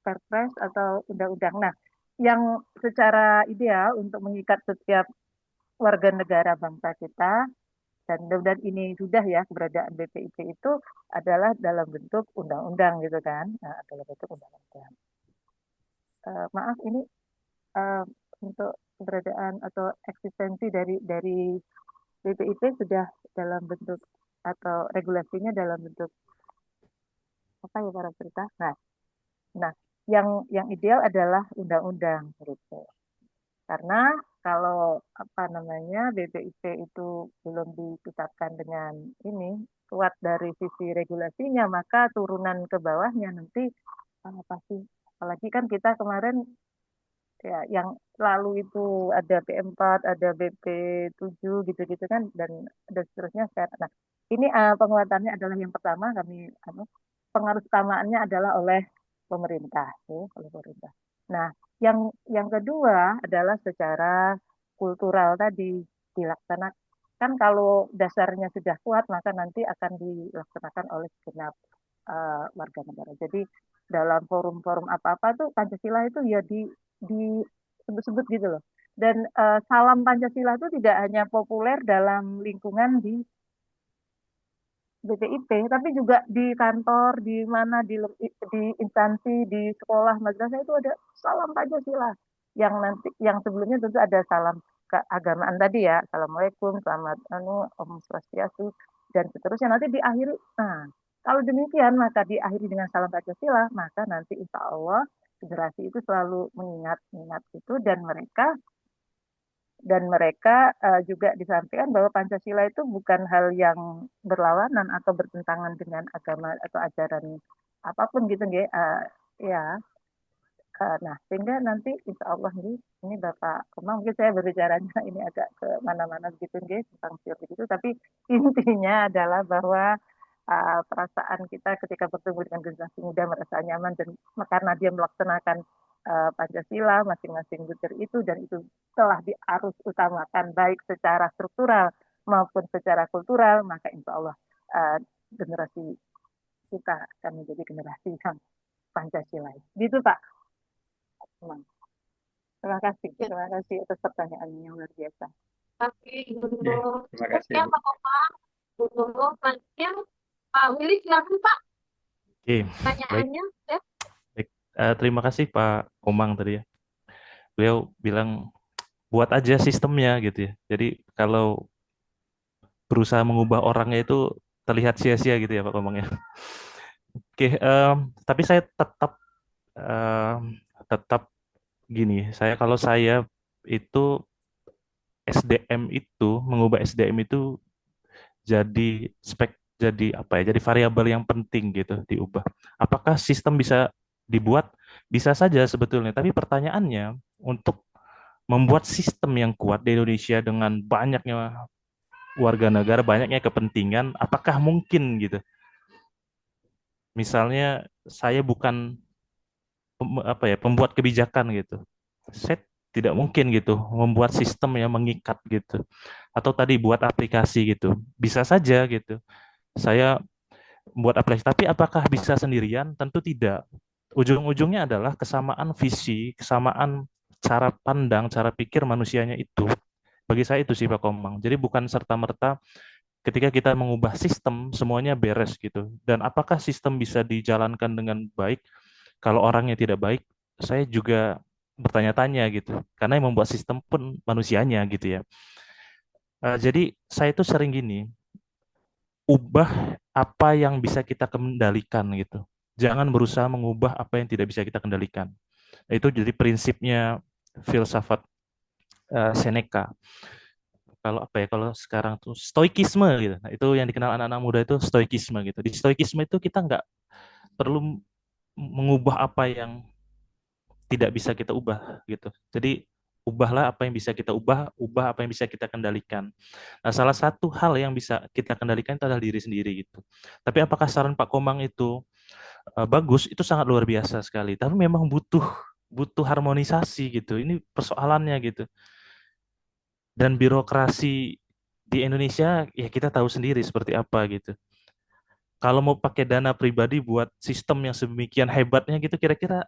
Perpres atau undang-undang? Nah, yang secara ideal untuk mengikat setiap warga negara bangsa kita dan mudah-mudahan ini sudah ya keberadaan BPIP itu adalah dalam bentuk undang-undang gitu kan, dalam bentuk undang-undang. Maaf ini untuk keberadaan atau eksistensi dari BPIP sudah dalam bentuk atau regulasinya dalam bentuk apa ya para cerita. Nah, yang ideal adalah undang-undang gitu. Karena kalau apa namanya BPIP itu belum ditetapkan dengan ini kuat dari sisi regulasinya, maka turunan ke bawahnya nanti pasti apalagi kan kita kemarin ya yang lalu itu ada P4, ada BP7 gitu-gitu kan dan seterusnya. Nah, ini penguatannya adalah yang pertama kami pengaruh utamaannya adalah oleh pemerintah, ya, oleh pemerintah. Nah, yang kedua adalah secara kultural tadi dilaksanakan. Kan kalau dasarnya sudah kuat, maka nanti akan dilaksanakan oleh segenap warga negara. Jadi dalam forum-forum apa-apa tuh Pancasila itu ya disebut-sebut gitu loh. Dan salam Pancasila itu tidak hanya populer dalam lingkungan di BPIP, tapi juga di kantor, di mana, di instansi, di sekolah, madrasah itu ada salam Pancasila. Yang sebelumnya tentu ada salam keagamaan tadi ya, Assalamualaikum, selamat Om Swastiastu, dan seterusnya. Nanti diakhiri, nah kalau demikian maka diakhiri dengan salam Pancasila, maka nanti insya Allah generasi itu selalu mengingat itu dan mereka juga disampaikan bahwa Pancasila itu bukan hal yang berlawanan atau bertentangan dengan agama atau ajaran apapun gitu ya. Nah, sehingga nanti insya Allah ini Bapak Kemang, mungkin saya berbicaranya ini agak ke mana-mana begitu tentang teori begitu, tapi intinya adalah bahwa perasaan kita ketika bertemu dengan generasi muda merasa nyaman dan karena dia melaksanakan Pancasila masing-masing butir itu dan itu telah diarus utamakan baik secara struktural maupun secara kultural, maka insya Allah generasi kita akan menjadi generasi yang Pancasila. Gitu Pak. Terima kasih atas pertanyaannya yang luar biasa. Oke, Guru. Terima kasih. Ya, Pak Komang. Guru, selanjutnya Pak Willy, silakan Pak. Oke, Pertanyaannya ya. baik. Terima kasih Pak Komang tadi ya. Beliau bilang buat aja sistemnya gitu ya. Jadi kalau berusaha mengubah orangnya itu terlihat sia-sia gitu ya Pak Komang ya. Oke, tapi saya tetap gini. Kalau saya itu SDM itu mengubah SDM itu jadi apa ya? Jadi variabel yang penting gitu diubah. Apakah sistem bisa dibuat? Bisa saja sebetulnya. Tapi pertanyaannya untuk membuat sistem yang kuat di Indonesia dengan banyaknya warga negara banyaknya kepentingan, apakah mungkin gitu? Misalnya saya bukan pembuat kebijakan gitu. Saya tidak mungkin gitu membuat sistem yang mengikat gitu. Atau tadi buat aplikasi gitu. Bisa saja gitu. Saya buat aplikasi, tapi apakah bisa sendirian? Tentu tidak. Ujung-ujungnya adalah kesamaan visi, kesamaan cara pandang, cara pikir manusianya itu. Bagi saya itu sih Pak Komang. Jadi bukan serta-merta ketika kita mengubah sistem semuanya beres gitu. Dan apakah sistem bisa dijalankan dengan baik kalau orangnya tidak baik? Saya juga bertanya-tanya gitu. Karena yang membuat sistem pun manusianya gitu ya. Jadi saya itu sering gini, ubah apa yang bisa kita kendalikan gitu. Jangan berusaha mengubah apa yang tidak bisa kita kendalikan. Itu jadi prinsipnya filsafat Seneca. Kalau kalau sekarang tuh stoikisme gitu. Nah, itu yang dikenal anak-anak muda itu stoikisme gitu. Di stoikisme itu kita nggak perlu mengubah apa yang tidak bisa kita ubah gitu. Jadi ubahlah apa yang bisa kita ubah, ubah apa yang bisa kita kendalikan. Nah, salah satu hal yang bisa kita kendalikan itu adalah diri sendiri gitu. Tapi apakah saran Pak Komang itu bagus? Itu sangat luar biasa sekali. Tapi memang butuh harmonisasi gitu. Ini persoalannya gitu. Dan birokrasi di Indonesia ya kita tahu sendiri seperti apa gitu. Kalau mau pakai dana pribadi buat sistem yang sedemikian hebatnya gitu kira-kira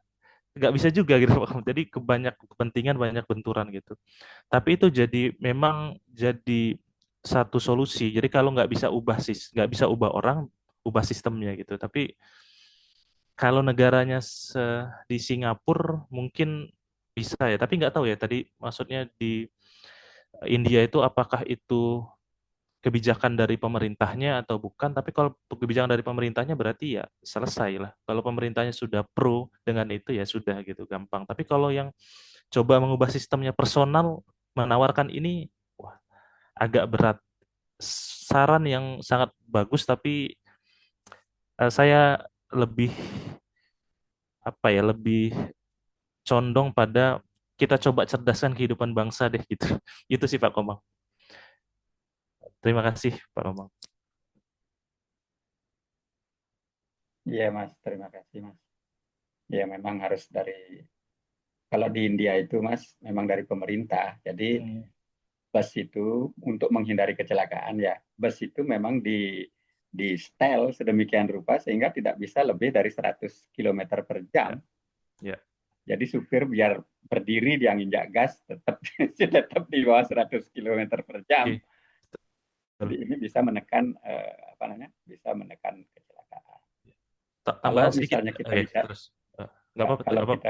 nggak bisa juga gitu Pak. Jadi kebanyak kepentingan banyak benturan gitu. Tapi itu memang jadi satu solusi. Jadi kalau nggak bisa ubah orang, ubah sistemnya gitu. Tapi kalau negaranya di Singapura mungkin bisa ya. Tapi nggak tahu ya. Tadi maksudnya di India itu apakah itu kebijakan dari pemerintahnya atau bukan? Tapi kalau kebijakan dari pemerintahnya berarti ya selesai lah. Kalau pemerintahnya sudah pro dengan itu ya sudah gitu gampang. Tapi kalau yang coba mengubah sistemnya personal, menawarkan ini, wah, agak berat. Saran yang sangat bagus, tapi saya lebih lebih condong pada kita coba cerdaskan kehidupan bangsa deh gitu. Itu sih Pak Komang. Terima kasih Pak Komang. Iya Mas, terima kasih Mas. Ya memang harus kalau di India itu Mas, memang dari pemerintah. Jadi bus itu untuk menghindari kecelakaan ya, bus itu memang di setel sedemikian rupa sehingga tidak bisa lebih dari 100 km per jam. Ya. Jadi supir biar berdiri dia nginjak gas tetap di bawah 100 km per jam. Jadi ini bisa menekan bisa menekan kecelakaan. Kalau misalnya kita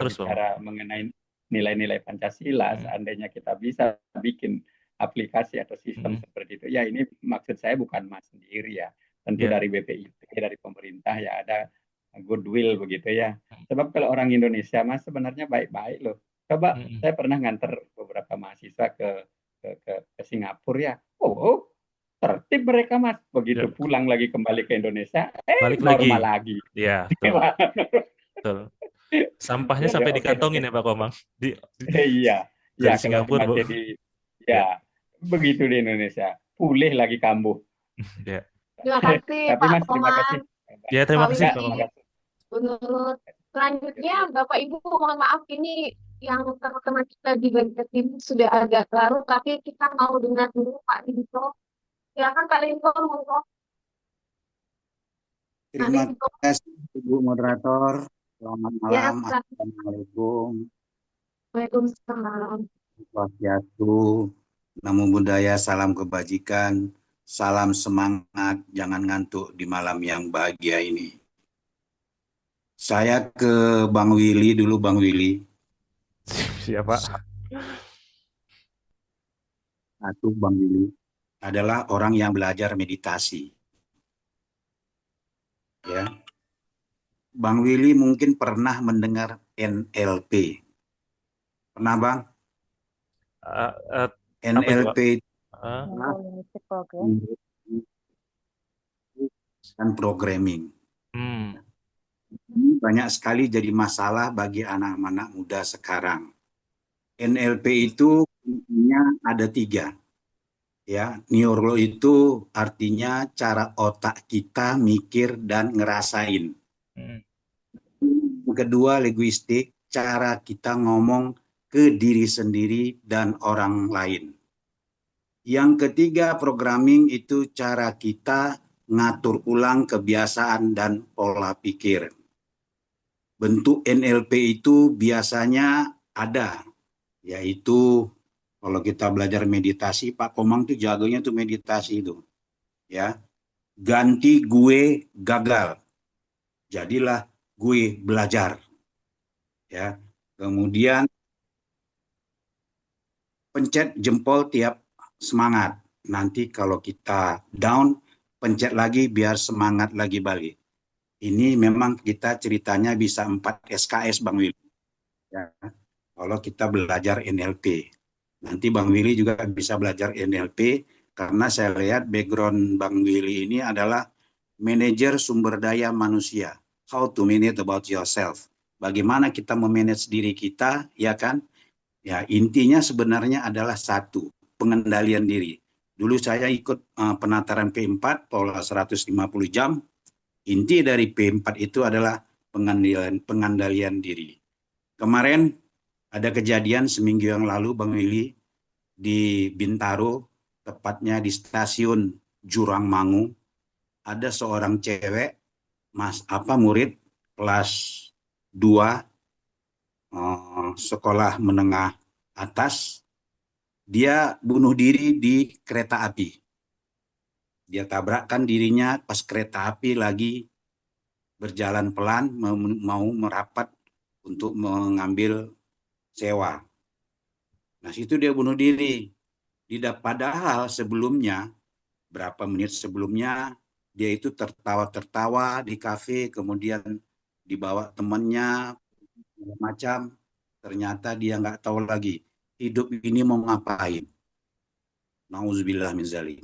bicara mengenai nilai-nilai Pancasila, seandainya kita bisa bikin aplikasi atau sistem seperti itu, ya ini maksud saya bukan Mas sendiri ya, tentu dari BPIP, dari pemerintah ya ada goodwill begitu ya. Sebab kalau orang Indonesia Mas sebenarnya baik-baik loh. Coba saya pernah nganter beberapa mahasiswa ke Singapura ya. Oh, tertib mereka Mas. Begitu pulang lagi kembali ke Indonesia, balik normal lagi. Ya, betul. Sampahnya sampai dikantongin ya Pak Komang. Iya, dari Singapura. Begitu di Indonesia. Pulih lagi kambuh. Ya. Terima kasih Tapi Pak Mas, terima kasih. Ya, terima kasih Pak Komang. Menurut selanjutnya Bapak Ibu mohon maaf ini yang teman-teman kita di bagian tim sudah agak larut, tapi kita mau dengar dulu Pak Dinto. Silakan Pak Dinto. Terima kasih Ibu Moderator. Selamat malam. Assalamualaikum. Waalaikumsalam. Swastiastu, Namo Buddhaya, salam kebajikan, salam semangat, jangan ngantuk di malam yang bahagia ini. Saya ke Bang Willy dulu, Bang Willy. Siapa? Satu, Bang Willy adalah orang yang belajar meditasi. Ya, Bang Willy mungkin pernah mendengar NLP. Pernah Bang? NLP dan programming. Banyak sekali jadi masalah bagi anak-anak muda sekarang. NLP itu ada 3. Ya, neuro itu artinya cara otak kita mikir dan ngerasain. Yang kedua, linguistik, cara kita ngomong ke diri sendiri dan orang lain. Yang ketiga, programming itu cara kita ngatur ulang kebiasaan dan pola pikir. Bentuk NLP itu biasanya ada, yaitu kalau kita belajar meditasi, Pak Komang tuh jagonya tuh meditasi itu. Ya, ganti gue gagal, jadilah gue belajar. Ya, kemudian pencet jempol tiap semangat. Nanti kalau kita down, pencet lagi biar semangat lagi balik. Ini memang kita ceritanya bisa 4 SKS Bang Willy. Ya, kalau kita belajar NLP. Nanti Bang Willy juga bisa belajar NLP karena saya lihat background Bang Willy ini adalah manajer sumber daya manusia. How to manage about yourself. Bagaimana kita memanage diri kita, ya kan? Ya, intinya sebenarnya adalah satu, pengendalian diri. Dulu saya ikut penataran P4, pola 150 jam. Inti dari P4 itu adalah pengendalian diri. Kemarin ada kejadian seminggu yang lalu, Bang Willy, di Bintaro, tepatnya di stasiun Jurangmangu, ada seorang cewek, murid kelas 2, sekolah menengah atas, dia bunuh diri di kereta api. Dia tabrakkan dirinya pas kereta api lagi berjalan pelan, mau merapat untuk mengambil sewa. Nah, situ dia bunuh diri. Padahal sebelumnya, berapa menit sebelumnya, dia itu tertawa-tertawa di kafe, kemudian dibawa temannya, macam, ternyata dia nggak tahu lagi, hidup ini mau ngapain. Nauzubillah min zalik.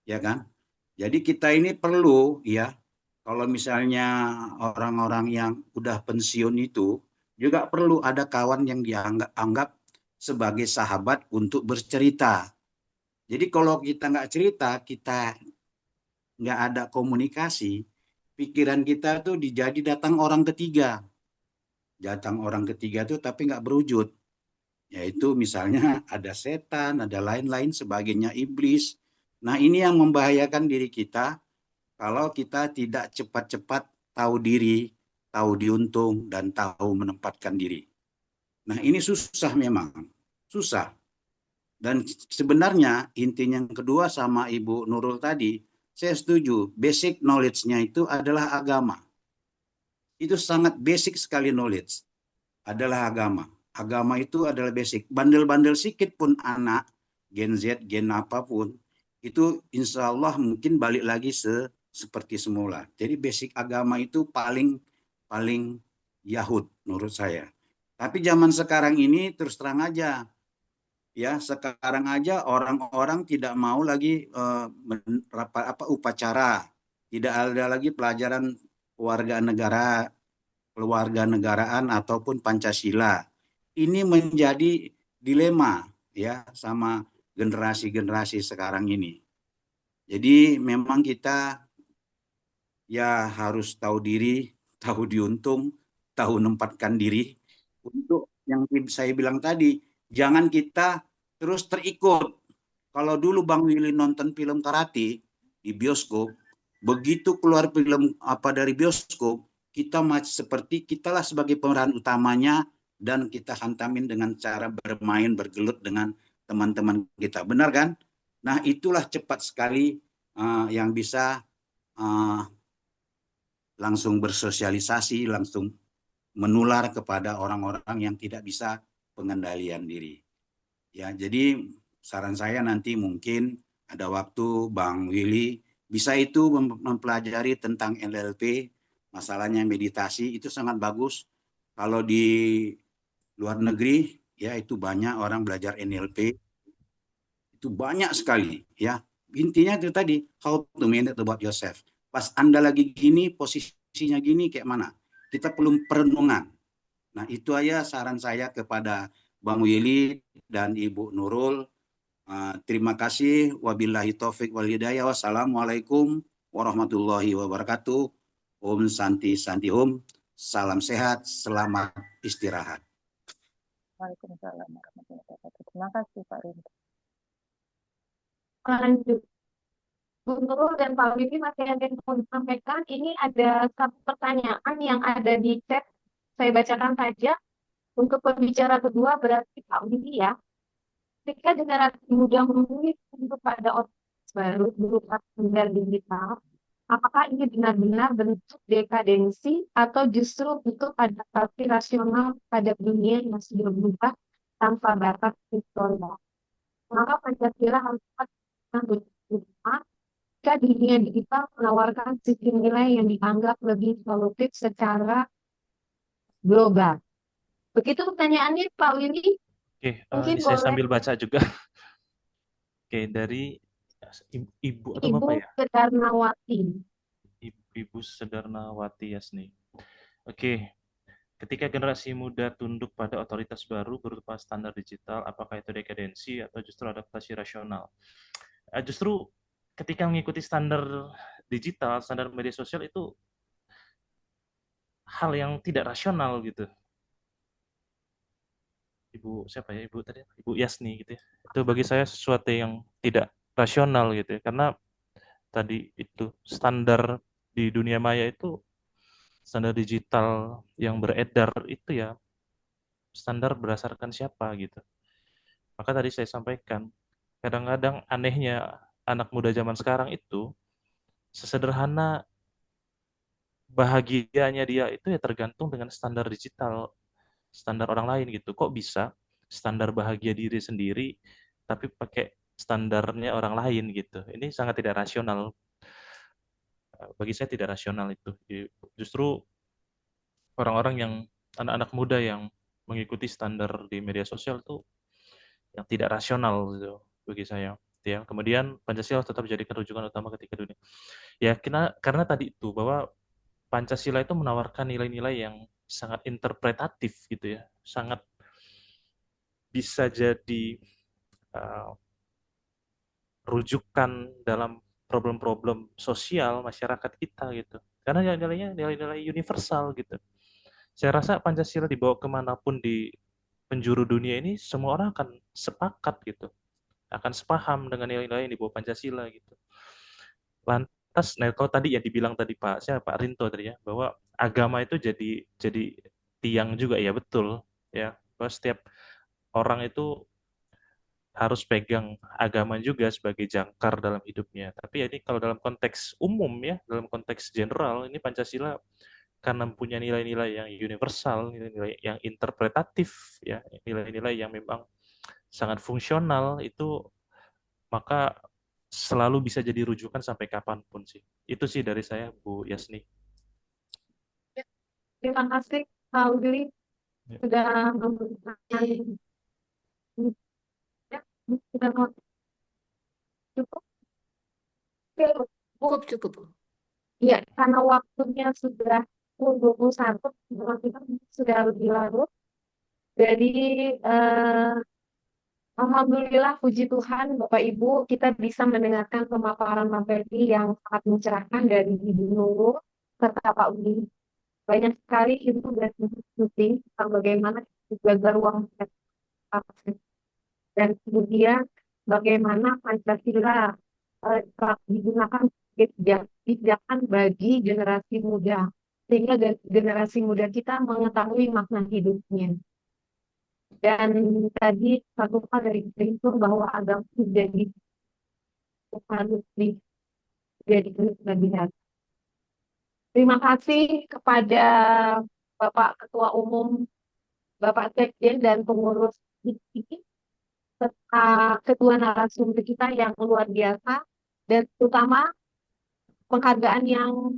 Ya kan? Jadi kita ini perlu, ya, kalau misalnya orang-orang yang udah pensiun itu, juga perlu ada kawan yang dianggap sebagai sahabat untuk bercerita. Jadi kalau kita nggak cerita, kita nggak ada komunikasi, pikiran kita tuh datang orang ketiga. Datang orang ketiga tuh tapi nggak berwujud. Yaitu misalnya ada setan, ada lain-lain sebagainya, iblis. Nah, ini yang membahayakan diri kita kalau kita tidak cepat-cepat tahu diri, tahu diuntung, dan tahu menempatkan diri. Nah, ini susah memang. Susah. Dan sebenarnya intinya yang kedua sama Ibu Nurul tadi, saya setuju. Basic knowledge-nya itu adalah agama. Itu sangat basic sekali knowledge. Adalah agama. Agama itu adalah basic. Bandel-bandel sedikit pun anak, gen Z, gen apapun, itu insya Allah mungkin balik lagi seperti semula. Jadi basic agama itu paling Yahud menurut saya. Tapi zaman sekarang ini terus terang aja, ya sekarang aja orang-orang tidak mau lagi upacara, tidak ada lagi pelajaran kewarganegaraan ataupun Pancasila. Ini menjadi dilema, ya, sama generasi-generasi sekarang ini. Jadi memang kita ya harus tahu diri, tahu diuntung, tahu menempatkan diri. Untuk yang saya bilang tadi, jangan kita terus terikut. Kalau dulu Bang Willy nonton film karate di bioskop, begitu keluar film dari bioskop, kita seperti kitalah sebagai pemeran utamanya dan kita hantamin dengan cara bermain, bergelut dengan teman-teman kita. Benar kan? Nah, itulah cepat sekali yang bisa langsung bersosialisasi, langsung menular kepada orang-orang yang tidak bisa pengendalian diri. Ya, jadi saran saya nanti mungkin ada waktu Bang Willy bisa itu mempelajari tentang NLP, masalahnya meditasi itu sangat bagus. Kalau di luar negeri ya itu banyak orang belajar NLP, itu banyak sekali ya. Intinya itu tadi, how to manage about yourself. Pas Anda lagi gini, posisinya gini kayak mana? Kita perlu perenungan. Nah, itu aja saran saya kepada Bang Willy dan Ibu Nurul. Terima kasih. Wabillahi taufik wal hidayah. Wassalamualaikum warahmatullahi wabarakatuh. Om Santi Santi Om. Salam sehat, selamat istirahat. Waalaikumsalam warahmatullahi wabarakatuh. Terima kasih Pak Rinto. Lanjut. Bu Nurul dan Pak Wibi masih ada yang mau disampaikan. Ini ada satu pertanyaan yang ada di chat. Saya bacakan saja. Untuk pembicara kedua berarti Pak Wibi ya. Ketika generasi muda memilih untuk pada otoritas baru berupa standar digital, apakah ini benar-benar bentuk dekadensi atau justru bentuk adaptasi rasional pada dunia yang sudah berubah tanpa batas historia? Maka Pancasila harus berubah jika dunia digital menawarkan sistem nilai yang dianggap lebih solutif secara global. Begitu pertanyaannya Pak Willy. Oke, Mungkin ini saya boleh sambil baca juga. Oke, dari Ibu atau Ibu Bapak ya? Kedarnawati. Ibu Sedarnawati Yasni. Oke, ketika generasi muda tunduk pada otoritas baru berupa standar digital, apakah itu dekadensi atau justru adaptasi rasional? Justru ketika mengikuti standar digital, standar media sosial itu hal yang tidak rasional gitu. Ibu siapa ya? Ibu tadi? Ibu Yasni gitu ya. Itu bagi saya sesuatu yang tidak rasional gitu ya. Karena tadi itu standar di dunia maya itu standar digital yang beredar itu ya standar berdasarkan siapa gitu. Maka tadi saya sampaikan, kadang-kadang anehnya anak muda zaman sekarang itu sesederhana bahagianya dia itu ya tergantung dengan standar digital, standar orang lain gitu. Kok bisa standar bahagia diri sendiri tapi pakai standarnya orang lain gitu. Ini sangat tidak rasional. Bagi saya tidak rasional itu. Justru orang-orang yang anak-anak muda yang mengikuti standar di media sosial tuh yang tidak rasional gitu bagi saya. Ya, kemudian Pancasila tetap dijadikan rujukan utama ketika dunia. Ya, karena tadi itu bahwa Pancasila itu menawarkan nilai-nilai yang sangat interpretatif gitu ya, sangat bisa jadi uh, rujukan dalam problem-problem sosial masyarakat kita gitu. Karena nilainya nilai-nilai universal gitu. Saya rasa Pancasila dibawa kemanapun di penjuru dunia ini semua orang akan sepakat gitu, akan sepaham dengan nilai-nilai yang dibawa Pancasila gitu. Lantas, nah kalau tadi yang dibilang tadi Pak Rinto tadi ya, bahwa agama itu jadi tiang juga ya betul ya, bahwa setiap orang itu harus pegang agama juga sebagai jangkar dalam hidupnya. Tapi ya ini kalau dalam konteks umum ya, dalam konteks general ini Pancasila karena punya nilai-nilai yang universal, nilai-nilai yang interpretatif ya, nilai-nilai yang memang sangat fungsional itu maka selalu bisa jadi rujukan sampai kapanpun sih. Itu sih dari saya, Bu Yasni. Terima kasih Pak Willy Ya. sudah memberikan ya, sudah cukup. Oke, Bu. Cukup. Ya, karena waktunya sudah 21, kita sudah lebih larut. Jadi, alhamdulillah, puji Tuhan, Bapak Ibu, kita bisa mendengarkan pemaparan materi yang sangat mencerahkan dari Ibu Nurul serta Pak Udi. Banyak sekali itu dan penting tentang bagaimana menjaga ruang dan kemudian bagaimana Pancasila digunakan sebagai pijakan bagi generasi muda sehingga generasi muda kita mengetahui makna hidupnya. Dan tadi satu hal dari itu bahwa agama menjadi harus dijadikan sebagai. Terima kasih kepada Bapak Ketua Umum, Bapak Sekjen dan pengurus ini serta kedua narasumber kita yang luar biasa dan terutama penghargaan yang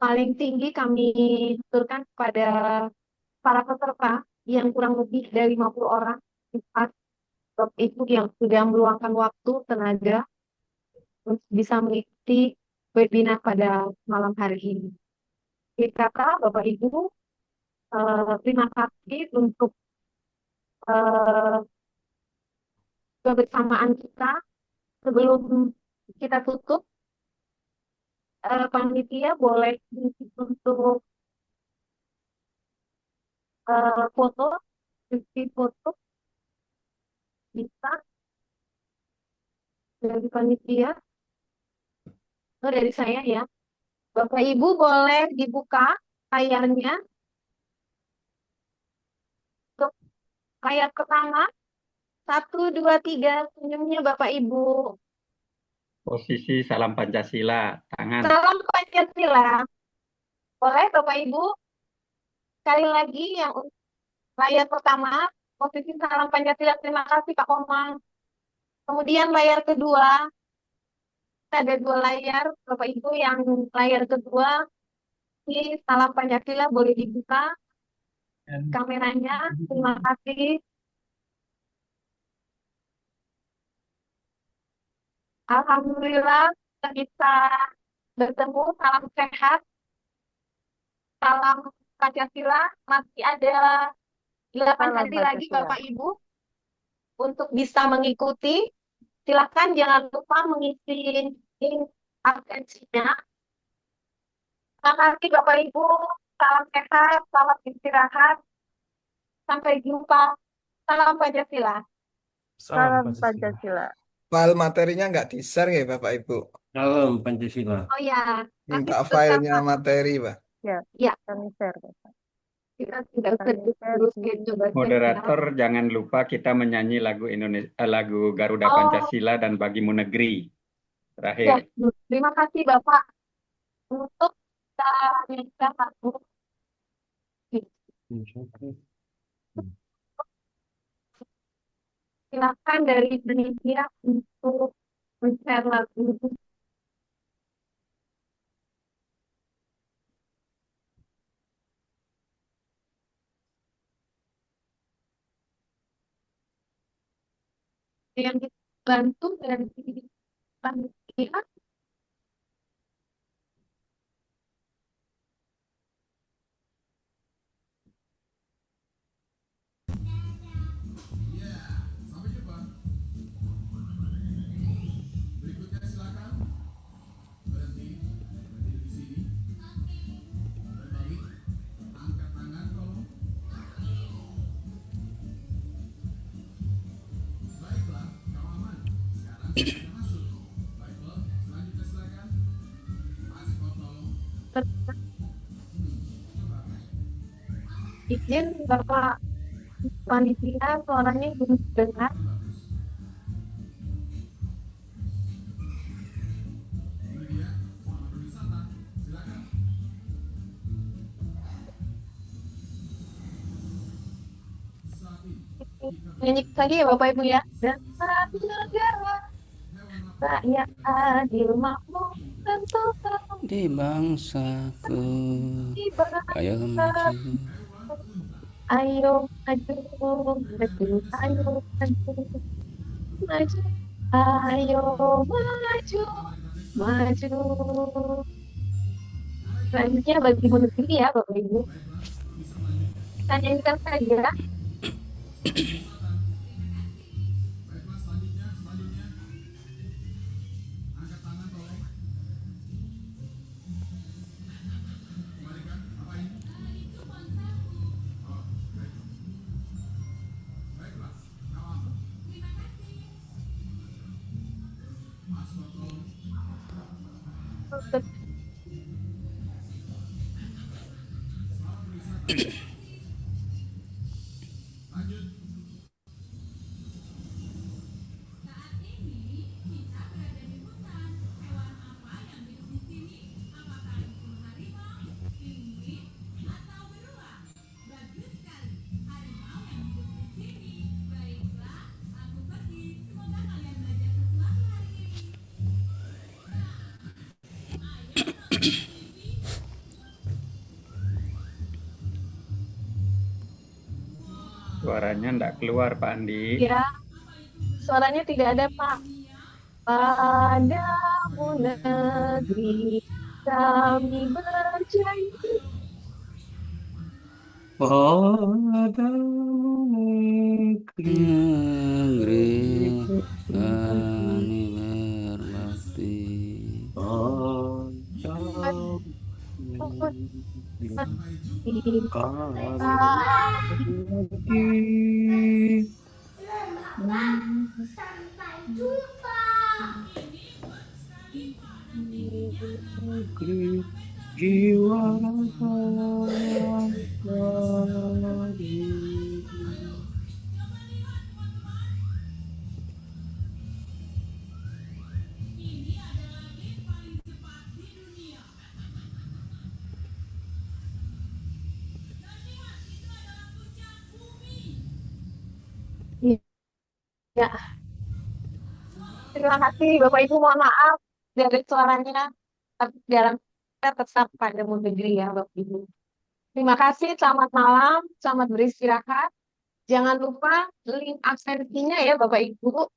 paling tinggi kami aturkan kepada para peserta yang kurang lebih dari 50 orang itu yang sudah meluangkan waktu, tenaga untuk bisa mengikuti webinar pada malam hari ini. Kata Bapak Ibu, terima kasih untuk kebersamaan kita. Sebelum kita tutup, panitia boleh untuk foto, sesi foto bisa dari panitia atau dari saya ya. Bapak Ibu boleh dibuka layarnya untuk layar pertama. 1, 2, 3 senyumnya Bapak Ibu. Posisi salam Pancasila, tangan. Salam Pancasila. Boleh Bapak Ibu? Sekali lagi yang layar pertama, posisi salam Pancasila. Terima kasih Pak Komang. Kemudian layar kedua, ada 2 layar. Bapak Ibu yang layar kedua, ini salam Pancasila boleh dibuka kameranya. Terima kasih. Alhamdulillah kita bisa bertemu. Salam sehat, salam Pancasila. Masih ada 8 Salam hari lagi Pancasila. Bapak Ibu untuk bisa mengikuti. Silakan jangan lupa mengisi link absensinya. Terima kasih Bapak Ibu. Salam sehat, selamat istirahat. Sampai jumpa. Salam Pancasila. Salam Pancasila. File materinya nggak di-share ya Bapak Ibu? Salam Pancasila. Oh ya, nanti Minta filenya materi, Pak. Ya, ya, kami share, Bapak. kita tidak usah Kami share teruskan di coba. Moderator, jangan lupa kita menyanyi lagu lagu Garuda Oh. Pancasila dan Bagimu Negeri. Ya, Terakhir. terima kasih Bapak untuk kita lagu. Silakan dari panitia untuk men-share lagu. Yang dibantu dari panitia. Izin Bapak panitia, suaranya belum dengar. Nyanyi lagi ya Bapak Ibu ya. Dan satu negara rakyat adil makmur tentu Di bangsaku, di bangsa. ayo maju. Ayo maju, maju, ayo maju, maju, ayo maju, maju. Selanjutnya bagi negeri ya Bapak Ibu. Kita nyanyikan saja. Suaranya enggak keluar, Pak Andi. Ya, suaranya tidak ada Pak. Padamu negeri kami berjanji Pada negeri Negeri kami kami berbakti. padamu kasih Sampai jumpa. negeri jiwa raga padu. Ya, terima kasih Bapak Ibu. Mohon maaf dari suaranya, tapi dalam kita tetap pada negeri ya Bapak Ibu. Terima kasih, selamat malam, selamat beristirahat. Jangan lupa link absensinya ya Bapak Ibu.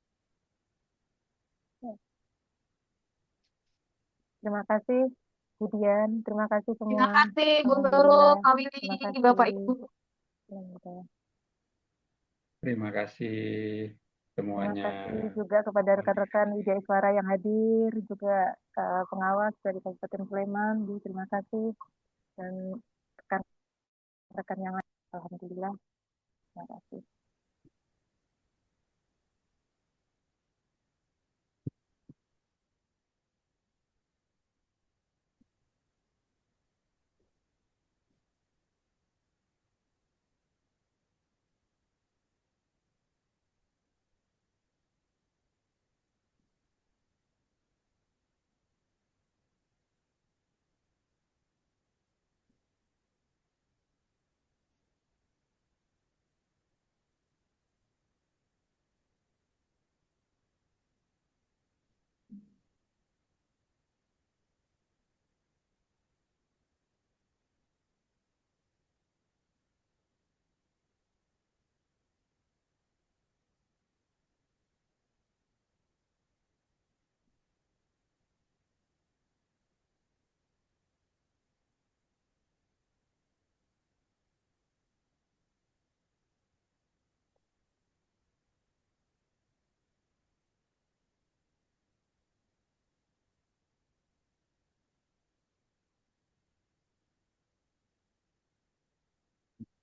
Terima kasih, Budian. Terima kasih Terima semua. kasih Bu Nurul, Alhamdulillah. Pak Terima Willy, kasih. Bapak Ibu. Alhamdulillah. Terima kasih Terima semuanya. kasih juga kepada rekan-rekan Widya Iswara yang hadir, juga pengawas dari Kabupaten Sleman. Bu, terima kasih. Dan rekan-rekan yang lain. Alhamdulillah. Terima kasih.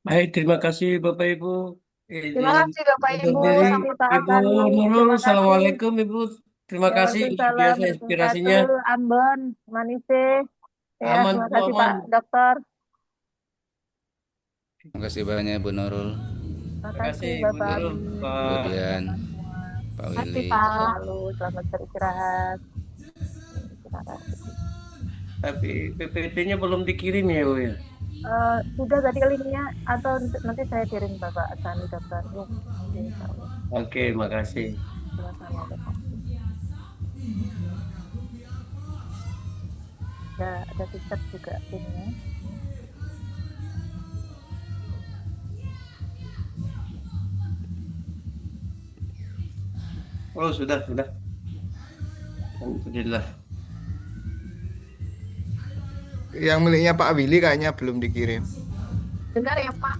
Baik, terima kasih Bapak Ibu. Terima Izin kasih Bapak undur Ibu, diri. sampai Pak Ibu Akani. Nurul, Terima kasih. Assalamualaikum Ibu. Terima kasih luar Waalaikumsalam biasa warahmatullahi inspirasinya. wabarakatuh. Ambon, Manise. Ya, Aman terima Bu, kasih Pak aman. Dokter. Terima kasih banyak Bu Nurul, Terima Terima kasih kasih Bu Bapak Nurul, Abi. Pak. kemudian Semua. Pak Terima kasih Willy. Sehat Pak. selalu. Selamat beristirahat. Terima kasih. Tapi PPT-nya belum dikirim ya Bu ya. Sudah tadi linknya atau nanti saya kirim Bapak Sani Dokter. Ya, insya Allah. Oke, makasih. Sama-sama Bapak. Ada tiket juga linknya. Oh, sudah. Alhamdulillah. Yang miliknya Pak Willy kayaknya belum dikirim. Dengar ya Pak.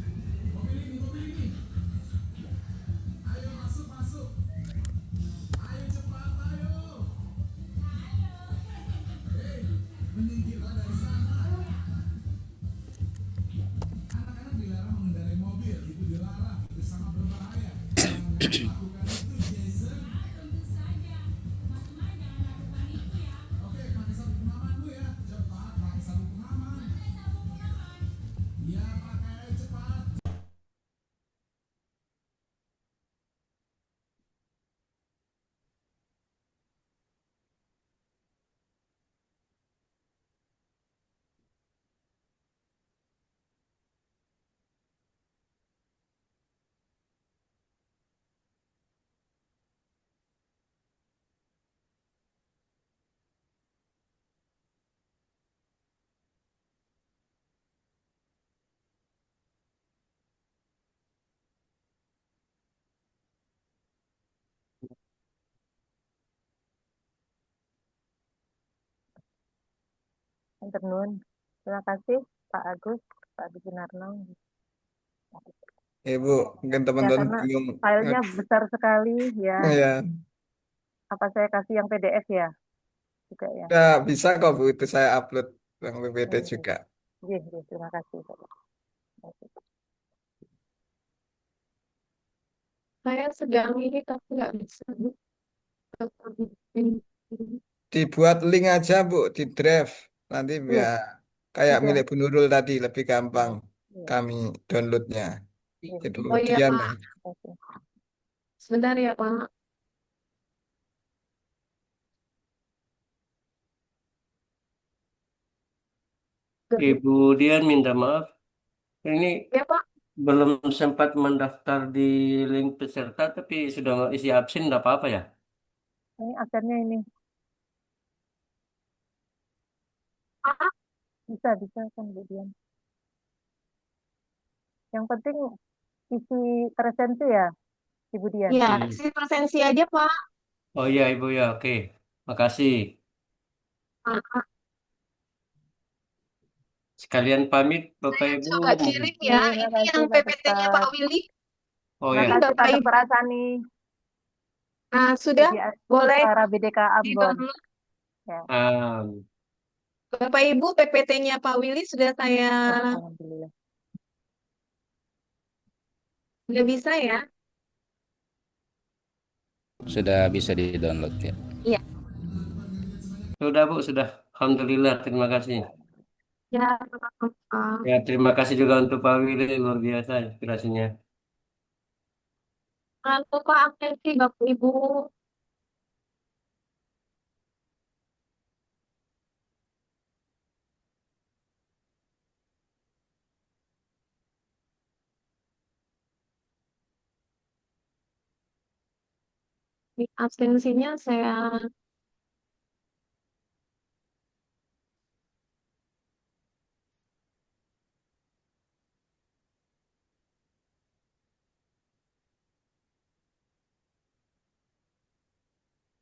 Terima kasih Pak Agus, Pak Adi Sunarno. Ibu, mungkin Ya, teman-teman karena bingung. filenya besar sekali ya. Ya, Apa saya kasih yang PDF ya juga ya? nah, bisa kok Bu, itu saya upload yang PPT Hmm, juga. iya, iya, terima kasih. Saya sedang ini tapi nggak bisa. Bu. Dibuat link aja Bu, di draft. Nanti Iya, biar kayak sudah. milik Bu Nurul tadi, lebih gampang Iya, kami downloadnya. iya. Itu Oh iya kemudian Pak, Oke. sebentar ya Pak. Ibu Dian minta maaf. Ini Ya Pak, belum sempat mendaftar di link peserta, tapi sudah isi absen, nggak apa-apa ya? Ini akhirnya ini Pak. bisa kan Bu Dian. Yang penting isi presensi ya, Ibu Dian. Ya, Hmm. isi presensi aja Pak. Oh iya Ibu ya, oke. Makasih. Ah, Sekalian pamit Bapak saya Ibu. coba kirim Iya, ya. terima Ini kasih yang Pak PPT-nya Pak Dokter. Willy. Oh Terima ya. kasih Bapak Pak Ibu. Dokter Asani, Nah, sudah boleh Para BDK Ambon. di-download. Ya, Bapak Ibu, PPT-nya Pak Willy sudah saya alhamdulillah. sudah bisa ya? Sudah bisa di-download ya. Iya. Sudah Bu, sudah. Alhamdulillah, terima kasih. Ya, sama-sama. Ya, terima kasih juga untuk Pak Willy, luar biasa inspirasinya. Jangan lupa absensi Bapak Ibu. Di absensinya saya